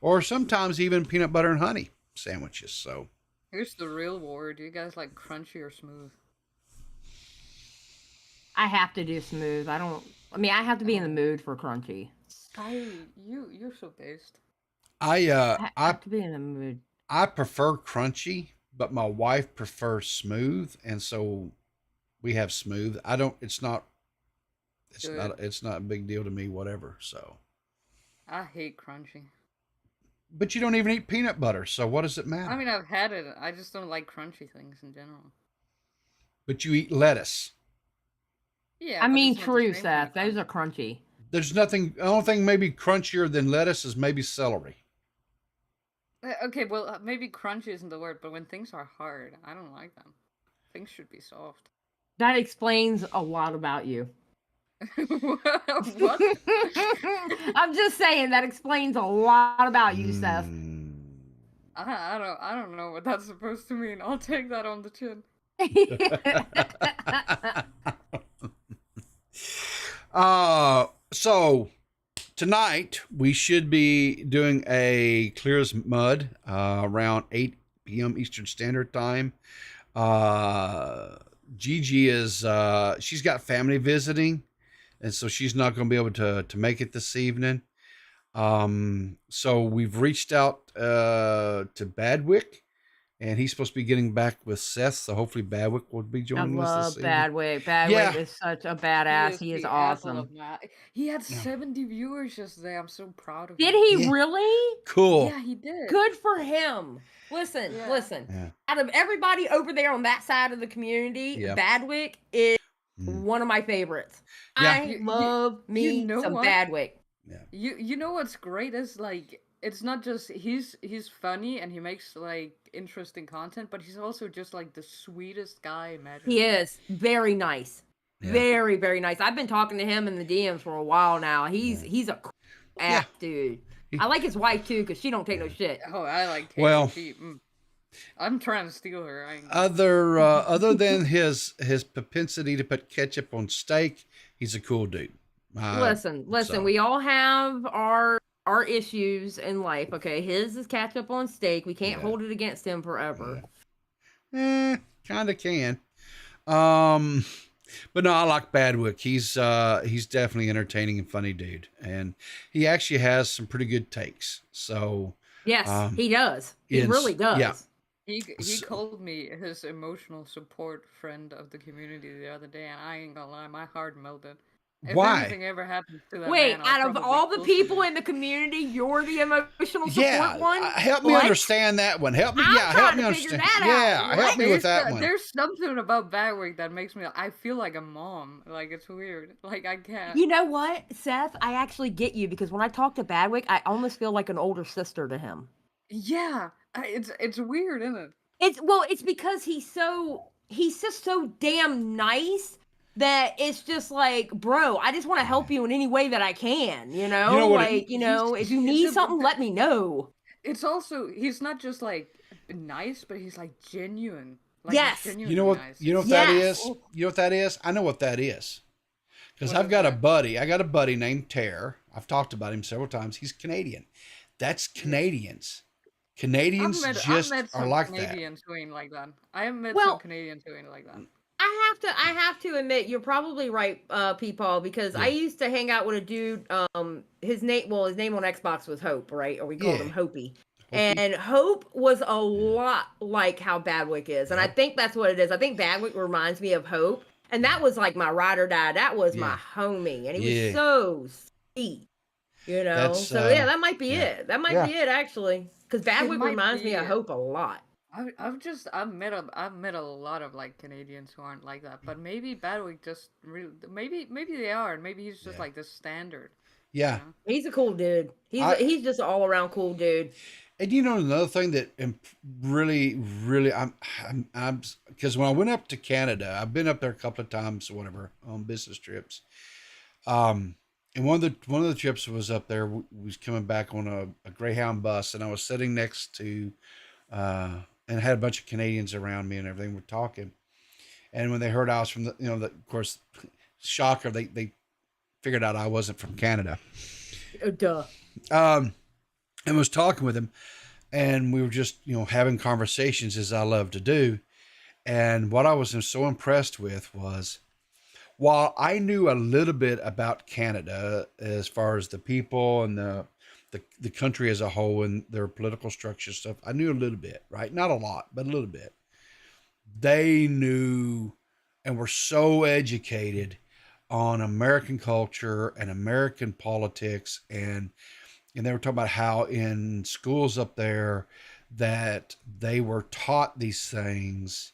Or sometimes even peanut butter and honey sandwiches. So here's the real war. Do you guys like crunchy or smooth? I have to do smooth. I have to be in the mood for crunchy. You're so based. I have to be in the mood. I prefer crunchy, but my wife prefers smooth, and so we have smooth. It's not a big deal to me, whatever. So I hate crunchy. But you don't even eat peanut butter, so what does it matter? I mean, I've had it. I just don't like crunchy things in general. But you eat lettuce. Yeah. I mean, true, Seth. Those are crunchy. There's nothing. The only thing maybe crunchier than lettuce is maybe celery. Okay, well, maybe crunchy isn't the word, but when things are hard, I don't like them. Things should be soft. That explains a lot about you. What? I'm just saying that explains a lot about you, Seth. I don't know what that's supposed to mean. I'll take that on the chin. So tonight we should be doing a Clear as Mud around 8 p.m. Eastern Standard Time. Gigi is she's got family visiting, and so she's not going to be able to make it this evening. So we've reached out to Badwick, and he's supposed to be getting back with Seth. So hopefully Badwick will be joining us this evening. I love Badwick. Badwick is such a badass. He is awesome. He had 70 viewers yesterday. I'm so proud of him. Did he really? Cool. Yeah, he did. Good for him. Listen. Yeah. Out of everybody over there on that side of the community, Badwick is one of my favorites. Yeah. I love some Badwick. Yeah. You know what's great is like it's not just he's funny and he makes like interesting content, but he's also just like the sweetest guy imaginable. He is very nice. Yeah. Very, very nice. I've been talking to him in the DMs for a while now. He's a cool ass dude. I like his wife too because she don't take no shit. Oh, I like Katie. Well, I'm trying to steal her. Other than his propensity to put ketchup on steak, he's a cool dude. Listen. So. We all have our issues in life. Okay, his is ketchup on steak. We can't hold it against him forever. Kind of can. But no, I like Badwick. He's definitely entertaining and funny dude, and he actually has some pretty good takes. So yes, he does. He really does. Yeah. He called me his emotional support friend of the community the other day, and I ain't gonna lie, my heart melted. If anything ever happens to that Wait, man, I'll out of all the people in the community, you're the emotional support one? Help me understand that one. Help me understand. Help me with that one. There's something about Badwick that makes me. I feel like a mom. Like it's weird. Like I can't. You know what, Seth? I actually get you because when I talk to Badwick, I almost feel like an older sister to him. Yeah, it's weird, isn't it? It's because he's just so damn nice that it's just like, bro, I just want to help you in any way that I can, You know what it- like, if you need something, let me know. It's also he's not just like nice, but he's like genuine. Like Yes. he's You know what? genuinely nice. You know what that Yes. is? You know what that is? I know what that is. Because What I've is got a that? buddy. I got a buddy named Tare. I've talked about him several times. He's Canadian. That's Canadians. Canadians I've just met are some like Canadians who ain't like that. I have met Well- some Canadians who ain't like that. I have to admit, you're probably right, Peepaw, because I used to hang out with a dude. His name on Xbox was Hope, right? Or we called Yeah. him Hopi. Hopi. And Hope was a lot like how Badwick is, and I think that's what it is. I think Badwick reminds me of Hope, and that was like my ride or die. That was my homie, and he was so sweet, That's, So yeah, that might be yeah. it. That might Yeah. be it, actually, because Badwick might reminds me be of it. Hope a lot. I've met a lot of like Canadians who aren't like that, but maybe Badwick just really maybe they are, and maybe he's just like the standard. Yeah. He's a cool dude. He's just an all around cool dude. And another thing that really, really, I'm because when I went up to Canada, I've been up there a couple of times, or whatever, on business trips. And one of the trips was up there. We was coming back on a Greyhound bus, and I was sitting next to, and had a bunch of Canadians around me and everything. We're talking, and when they heard I was from of course, shocker, they figured out I wasn't from Canada. Duh. And was talking with him, and we were just having conversations, as I love to do. And what I was so impressed with was, while I knew a little bit about Canada as far as the people and the country as a whole and their political structure stuff, I knew a little bit, right? Not a lot, but a little bit. They knew and were so educated on American culture and American politics, and they were talking about how in schools up there that they were taught these things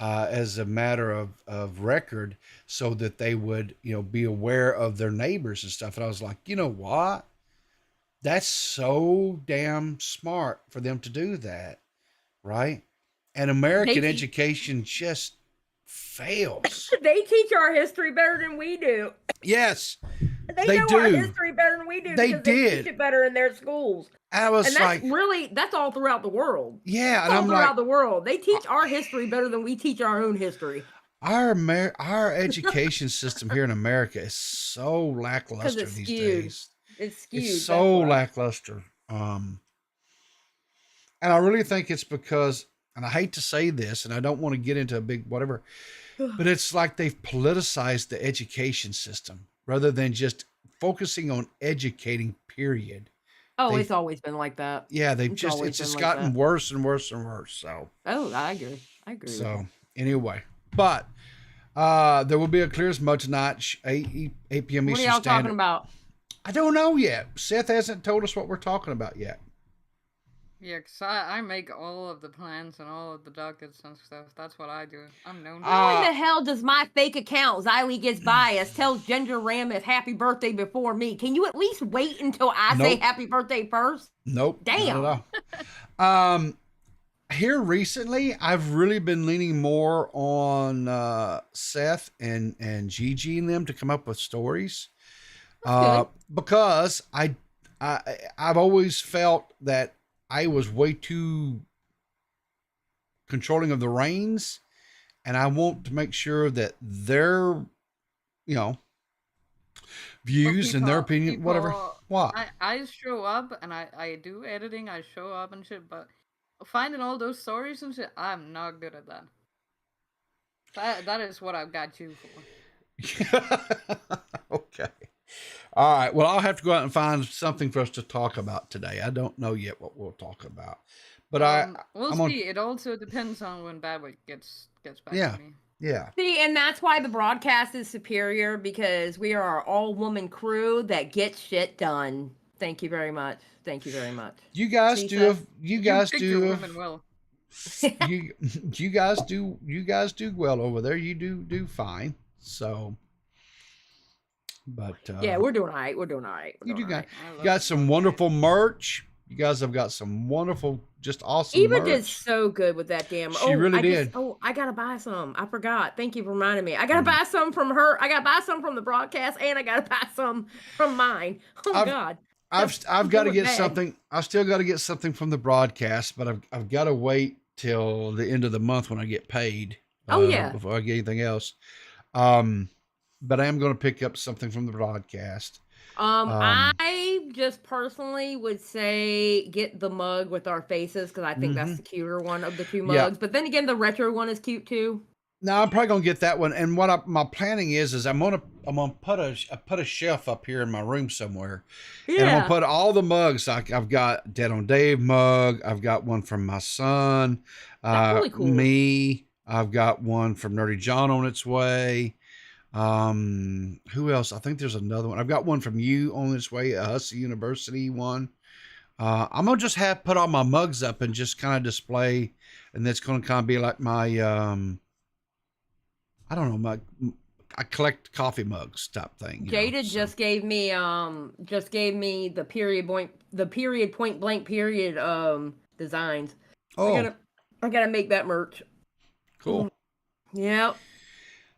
as a matter of record, so that they would, be aware of their neighbors and stuff. And I was like, you know what? That's so damn smart for them to do that, right? And American education just fails. They teach our history better than we do. Yes, They know our history better than we do. They because did. They teach it better in their schools. I was and that's all throughout the world. Yeah, and all throughout the world. They teach our history better than we teach our own history. Our education system here in America is so lackluster these days. It's skewed. It's so lackluster. And I really think it's because, and I hate to say this, and I don't want to get into a big whatever, but it's like they've politicized the education system rather than just focusing on educating, period. Oh, it's always been like that. Yeah, it's just gotten worse and worse and worse. So. Oh, I agree. So anyway, but there will be a Clear as Mud tonight, 8 p.m. What Eastern are y'all Standard. talking about? I don't know yet. Seth hasn't told us what we're talking about yet. Yeah, because I make all of the plans and all of the dockets and stuff. That's what I do. I'm known. How in the hell does my fake account, Xylee Gets Biased, tells Ginger Ramith happy birthday before me? Can you at least wait until I say happy birthday first? Nope. Damn. Not at all. Here recently, I've really been leaning more on Seth and Gigi and them to come up with stories. Because I've always felt that I was way too controlling of the reins, and I want to make sure that their, views and their opinion, whatever. What? I show up and I do editing. I show up and shit, but finding all those stories and shit, I'm not good at that. That is what I've got you for. Okay. All right. Well, I'll have to go out and find something for us to talk about today. I don't know yet what we'll talk about, but we'll see. It also depends on when Badwick gets back to me. Yeah. See, and that's why the broadcast is superior, because we are an all-woman crew that gets shit done. Thank you very much. Thank you very much. You guys do. You guys do. Women well. you guys do well over there. You do fine. So. But yeah, we're doing all right. You got some wonderful merch. You guys have got some wonderful, just awesome Eva merch. did so good with that damn. She really did. I gotta buy some. I forgot. Thank you for reminding me. I gotta buy some from her. I gotta buy some from the broadcast, and I gotta buy some from mine. Oh God. I've got to get something. I still got to get something from the broadcast, but I've got to wait till the end of the month when I get paid. Before I get anything else. But I am going to pick up something from the broadcast. I just personally would say get the mug with our faces because I think that's the cuter one of the two mugs. Yeah. But then again, the retro one is cute too. No, I'm probably gonna get that one. And what my planning is I'm gonna put a shelf up here in my room somewhere. Yeah. And I'm gonna put all the mugs. I've got Dead on Dave mug. I've got one from my son. That's really cool. Me. I've got one from Nerdy John on its way. Who else? I think there's another one. I've got one from you on its way. A Hussey University one. I'm gonna just put all my mugs up and just kind of display, and that's gonna kind of be like my I don't know, I collect coffee mugs type thing. Jada just gave me the period point blank period designs. Oh, I gotta make that merch. Cool. Yep.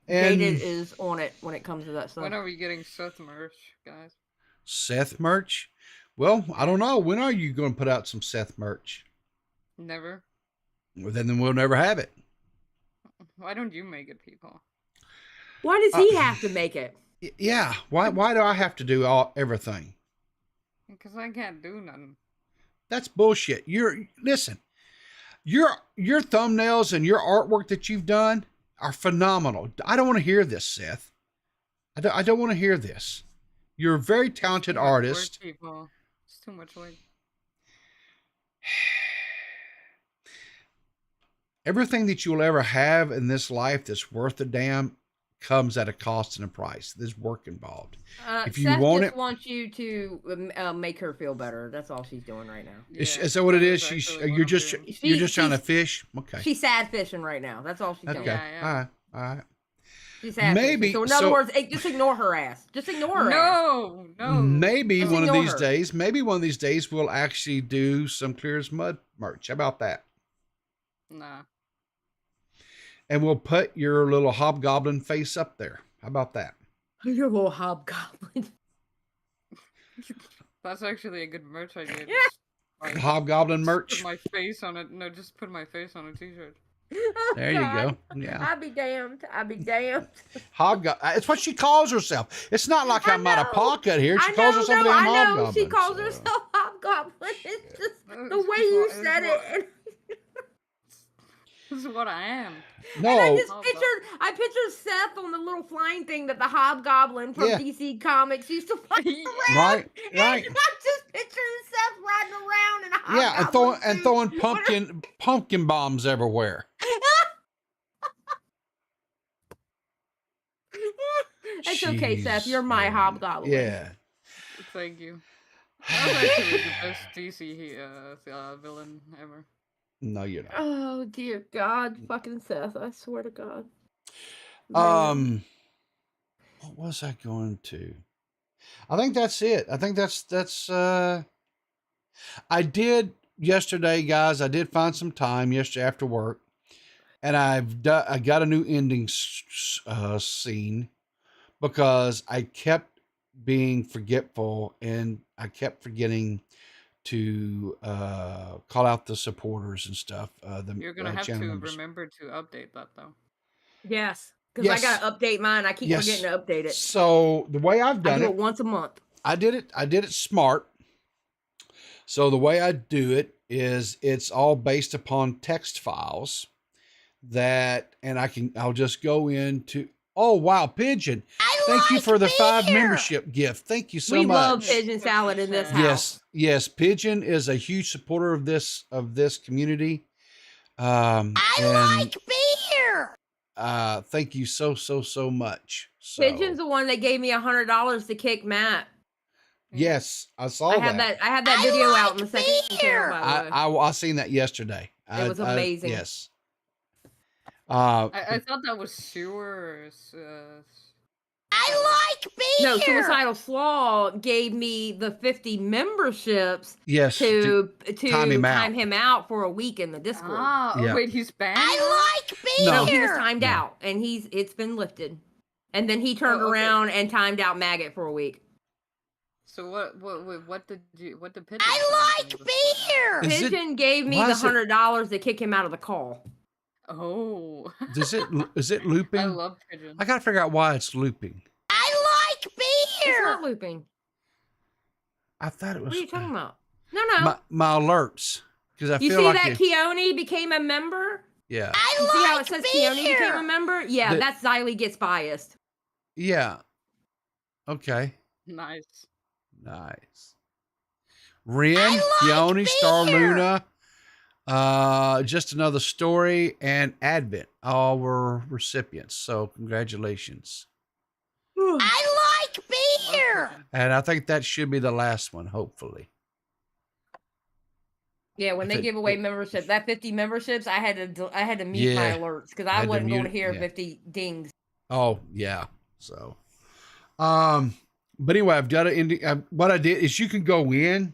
And Jada is on it when it comes to that stuff. When are we getting Seth merch, guys? Seth merch? Well, I don't know. When are you going to put out some Seth merch? Never. Well, then we'll never have it. Why don't you make it, people? Why does he have to make it? Yeah. Why do I have to do everything? Because I can't do nothing. That's bullshit. Listen. Your thumbnails and your artwork that you've done are phenomenal. I don't want to hear this, Seth. I don't want to hear this. You're a very talented artist. Work, people. It's too much work. Everything that you'll ever have in this life that's worth a damn comes at a cost and a price. There's work involved. If you Seth want just it, wants you to make her feel better. That's all she's doing right now. is that what it is? You're just trying to fish. Okay. She's sad fishing right now. That's all she's doing. Okay. Yeah. All right. She's sad fishing. So in other words, just ignore her ass. Just ignore her. No. Maybe Just one of ignore these her. days. Maybe one of these days we'll actually do some Clear as Mud merch. How about that? Nah. And we'll put your little hobgoblin face up there. How about that? Your little hobgoblin. That's actually a good merch idea. Yeah. Hobgoblin merch. Put my face on it. No, just put my face on a t-shirt. Oh, There you God. go. Yeah. I'll be damned. It's what she calls herself. It's not like I'm out of pocket here. She calls herself a damn I know. hobgoblin. She calls so. herself hobgoblin. It's just the way you said it. This is what I am. No. And I pictured Seth on the little flying thing that the hobgoblin from DC Comics used to fly around. Right. And I'm just picturing Seth riding around in a hobgoblin Yeah, and throwing pumpkin bombs everywhere. It's okay, Seth. You're my hobgoblin. Yeah. Thank you. That was actually the best DC villain ever. No, you're not. Oh dear God, fucking Seth! I swear to God. What was I going to? I think that's it. I think that's. I did yesterday, guys. I did find some time yesterday after work, and I got a new ending scene because I kept being forgetful and I kept forgetting to call out the supporters and stuff. You're gonna have to members. remember to update that though. Yes, because I gotta update mine. I keep forgetting to update it. So the way I've done I do it once a month. I did it smart. So the way I do it is it's all based upon text files I'll just go into. Oh wow, Pigeon! Thank you for the 5 membership gift. Thank you so much. We love Pigeon Salad in this house. Yes. Pigeon is a huge supporter of this community. Like beer. Thank you so much. So, Pigeon's the one that gave me $100 to kick Matt. Yes, I saw that. I have that video out in the second channel, by the way. I seen that yesterday. It was amazing. Yes. I thought that was Sewer's I like beer. No, Suicidal Slaw gave me the 50 memberships. Yes, to time him out for a week in the Discord. Ah, Yeah. wait, he's banned? I like beer. No. He was timed No. out, and it's been lifted. And then he turned around and timed out Maggot for a week. So what did Pigeon? I like beer. Pigeon gave me the $100 to kick him out of the call. Oh. Is it looping? I love Pigeon. I gotta figure out why it's looping. I like beer. It's not looping. I thought it was. What are you talking about? No. My alerts, because I you feel see like that Keone became a member. Yeah. You see how it says Keone became a member? Yeah, that's Xylee gets biased. Yeah. Okay. Nice. Ren, Keone, Star Luna, Just Another Story, and Advent all were recipients. So congratulations. I like beer. And I think that should be the last one, hopefully. Yeah, when they give away membership, that 50 memberships, I had to mute my alerts because I wasn't going to hear 50 dings. Oh yeah. So, but anyway, I've got to. What I did is you can go in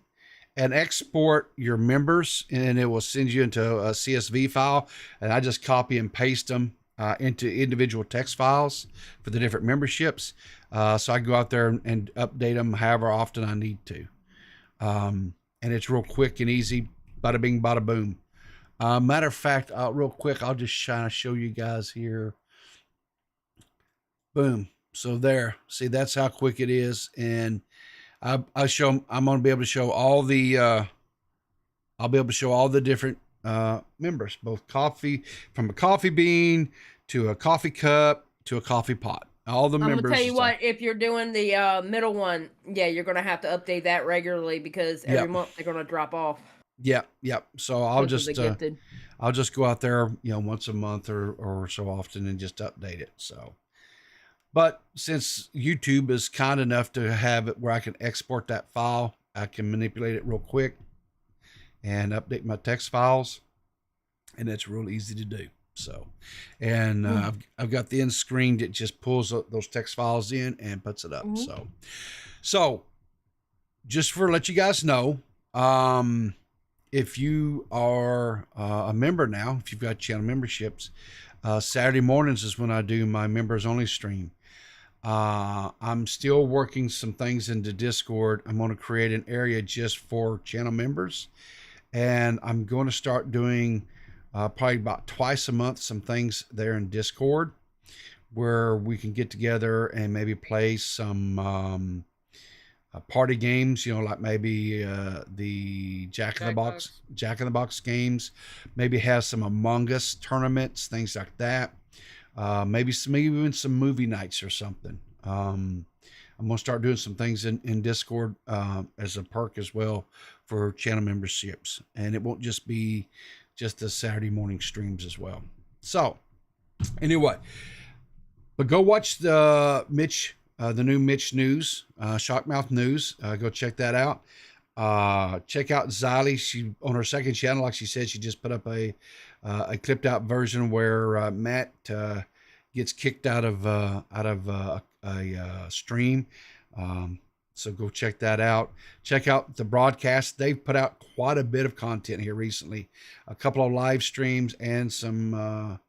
and export your members, and it will send you into a CSV file, and I just copy and paste them into individual text files for the different memberships. So I go out there and update them however often I need to, and it's real quick and easy. Bada bing, bada boom. Matter of fact, real quick, I'll just try to show you guys here. Boom. So there, see, that's how quick it is. And I'm going to be able to show all the, I'll be able to show all the different, members, both coffee, from a coffee bean to a coffee cup to a coffee pot, all the members. I'm going to tell you what, if you're doing the, middle one, yeah, you're going to have to update that regularly because every month they're going to drop off. Yep. So I'll just go out there, once a month or so often and just update it. So, but since YouTube is kind enough to have it where I can export that file, I can manipulate it real quick and update my text files, and it's real easy to do. So, and I've got the end screen that just pulls those text files in and puts it up. So just for let you guys know, if you are a member now, if you've got channel memberships, Saturday mornings is when I do my members only stream. I'm still working some things into Discord. I'm going to create an area just for channel members, and I'm going to start doing probably about twice a month some things there in Discord where we can get together and maybe play some party games, like maybe the Jack in the Box games, maybe have some Among Us tournaments, things like that. Maybe even some movie nights or something. I'm gonna start doing some things in Discord as a perk as well for channel memberships, and it won't just be just the Saturday morning streams as well. So anyway, but go watch the new Mitch News, Shockmouth News. Go check that out. Check out Xylee. She on her second channel, like she said, she just put up a clipped out version where Matt gets kicked out of a stream. So go check that out. Check out the broadcast. They've put out quite a bit of content here recently. A couple of live streams and some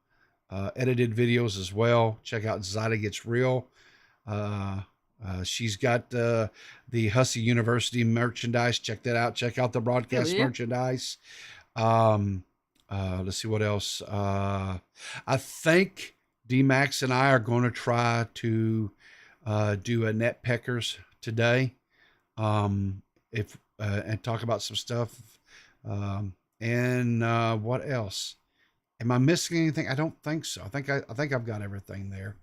edited videos as well. Check out Xylee Gets Real. She's got the Hussey University merchandise. Check that out. Check out the broadcast merchandise. Let's see what else. I think D-Max and I are going to try to do a Net Peckers today, and talk about some stuff. And what else? Am I missing anything? I don't think so. I think I've got everything there.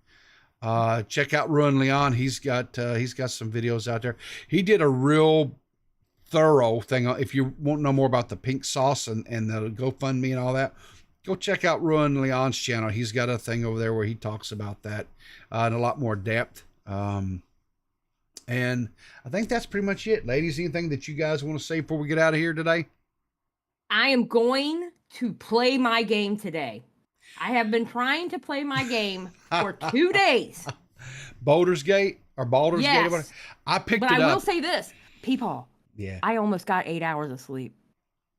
Check out Ruin Leon. He's got some videos out there. He did a real thorough thing. If you want to know more about the pink sauce and the GoFundMe and all that, go check out Ruin Leon's channel. He's got a thing over there where he talks about that in a lot more depth. And I think that's pretty much it. Ladies, anything that you guys want to say before we get out of here today? I am going to play my game today. I have been trying to play my game for 2 days. Baldur's Gate or Baldur's Gate. Or Yes. whatever. I picked But it I up. will say this, people. Yeah. I almost got 8 hours of sleep.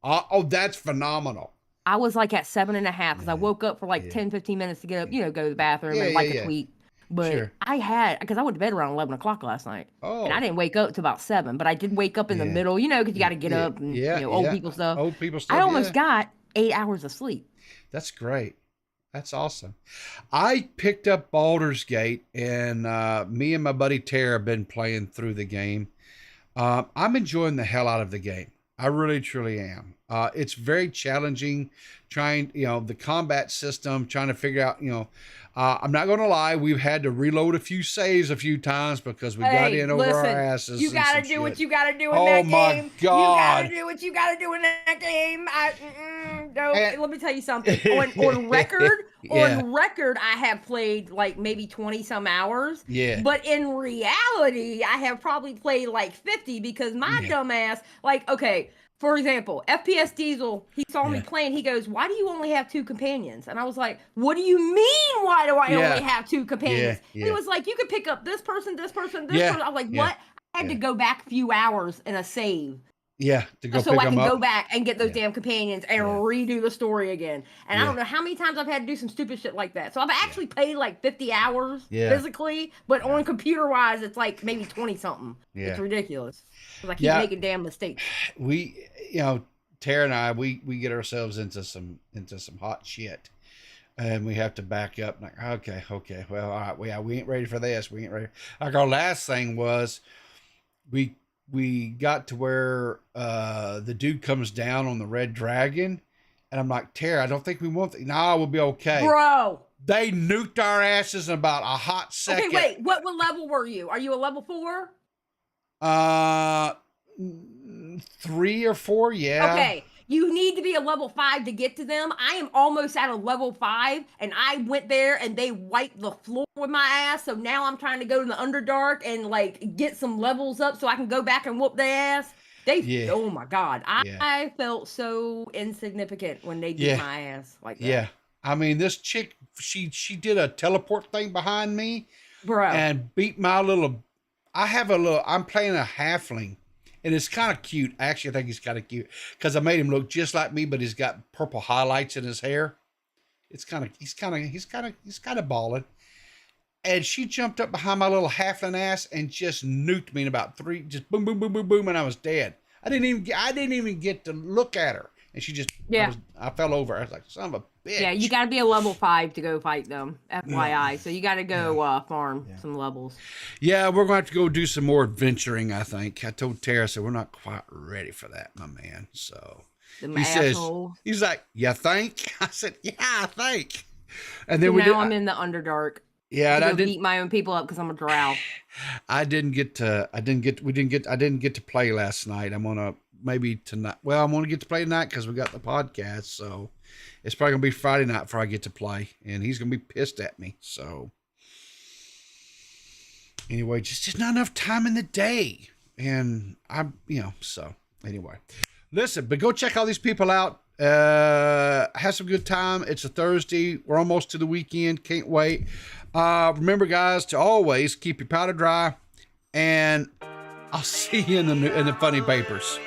Oh, that's phenomenal. I was like at 7.5 because I woke up for like 10, 15 minutes to get up, go to the bathroom and like a tweet. But Sure. I had, because I went to bed around 11 o'clock last night. Oh. And I didn't wake up till about 7, but I did wake up in the middle, because you got to get up and, old people stuff. Old people stuff. I almost got 8 hours of sleep. That's great. That's awesome. I picked up Baldur's Gate, and me and my buddy Tara have been playing through the game. I'm enjoying the hell out of the game. I really, truly am. It's very challenging trying, the combat system, trying to figure out, I'm not going to lie. We've had to reload a few saves a few times because we got in over our asses. You got to do what you got to do in that game. Oh, my God. You got to do what you got to do in that game. Let me tell you something. On record, I have played like maybe 20 some hours. Yeah. But in reality, I have probably played like 50 because my dumbass, okay, for example, FPS Diesel, he saw me playing. He goes, "Why do you only have 2 companions?" And I was like, "What do you mean? Why do I only have 2 companions?" He was like, "You could pick up this person, this person, this person." I was like, "What?" I had to go back a few hours in a save. Yeah, to go so pick I can them up. go back and get those damn companions and redo the story again. And I don't know how many times I've had to do some stupid shit like that. So I've actually played like 50 hours physically, but on computer wise, it's like maybe 20 something. Yeah. It's ridiculous. Because I keep making damn mistakes. We, Tara and I, we get ourselves into some hot shit, and we have to back up. Like, okay, well, all right, we ain't ready for this. We ain't ready. Like our last thing was, we got to where the dude comes down on the red dragon, and I'm like, Tara, I don't think we want that. Nah, we'll be okay. Bro. They nuked our asses in about a hot second. Okay, wait. What level were you? Are you a level 4? 3 or 4, yeah. Okay. You need to be a level 5 to get to them. I am almost at a level 5, and I went there and they wiped the floor with my ass. So now I'm trying to go to the Underdark and like get some levels up so I can go back and whoop their ass. Oh my God. I felt so insignificant when they beat my ass like that. Yeah. I mean, this chick, she did a teleport thing behind me, bro, and beat my little. I'm playing a halfling. And it's kind of cute. Actually, I think he's kind of cute because I made him look just like me, but he's got purple highlights in his hair. He's kind of balling. And she jumped up behind my little halfling ass and just nuked me in about 3, just boom, boom, boom, boom, boom, and I was dead. I didn't even get to look at her, and she just I fell over. I was like, son of a bitch. Yeah, you got to be a level 5 to go fight them. FYI, so you got to go farm some levels. Yeah, we're going to have to go do some more adventuring, I think. I told Tara, so we're not quite ready for that, my man. So he's like, "You think?" I said, "Yeah, I think." And then I'm in the Underdark. Yeah, and I didn't beat my own people up because I'm a drow. I didn't get to play last night. I'm gonna maybe tonight. Well, I'm gonna get to play tonight because we got the podcast. So it's probably gonna be Friday night before I get to play, and he's gonna be pissed at me. So anyway, just not enough time in the day, and so anyway, listen, but go check all these people out. Have some good time. It's a Thursday. We're almost to the weekend. Can't wait. Remember, guys, to always keep your powder dry, and I'll see you in the funny papers.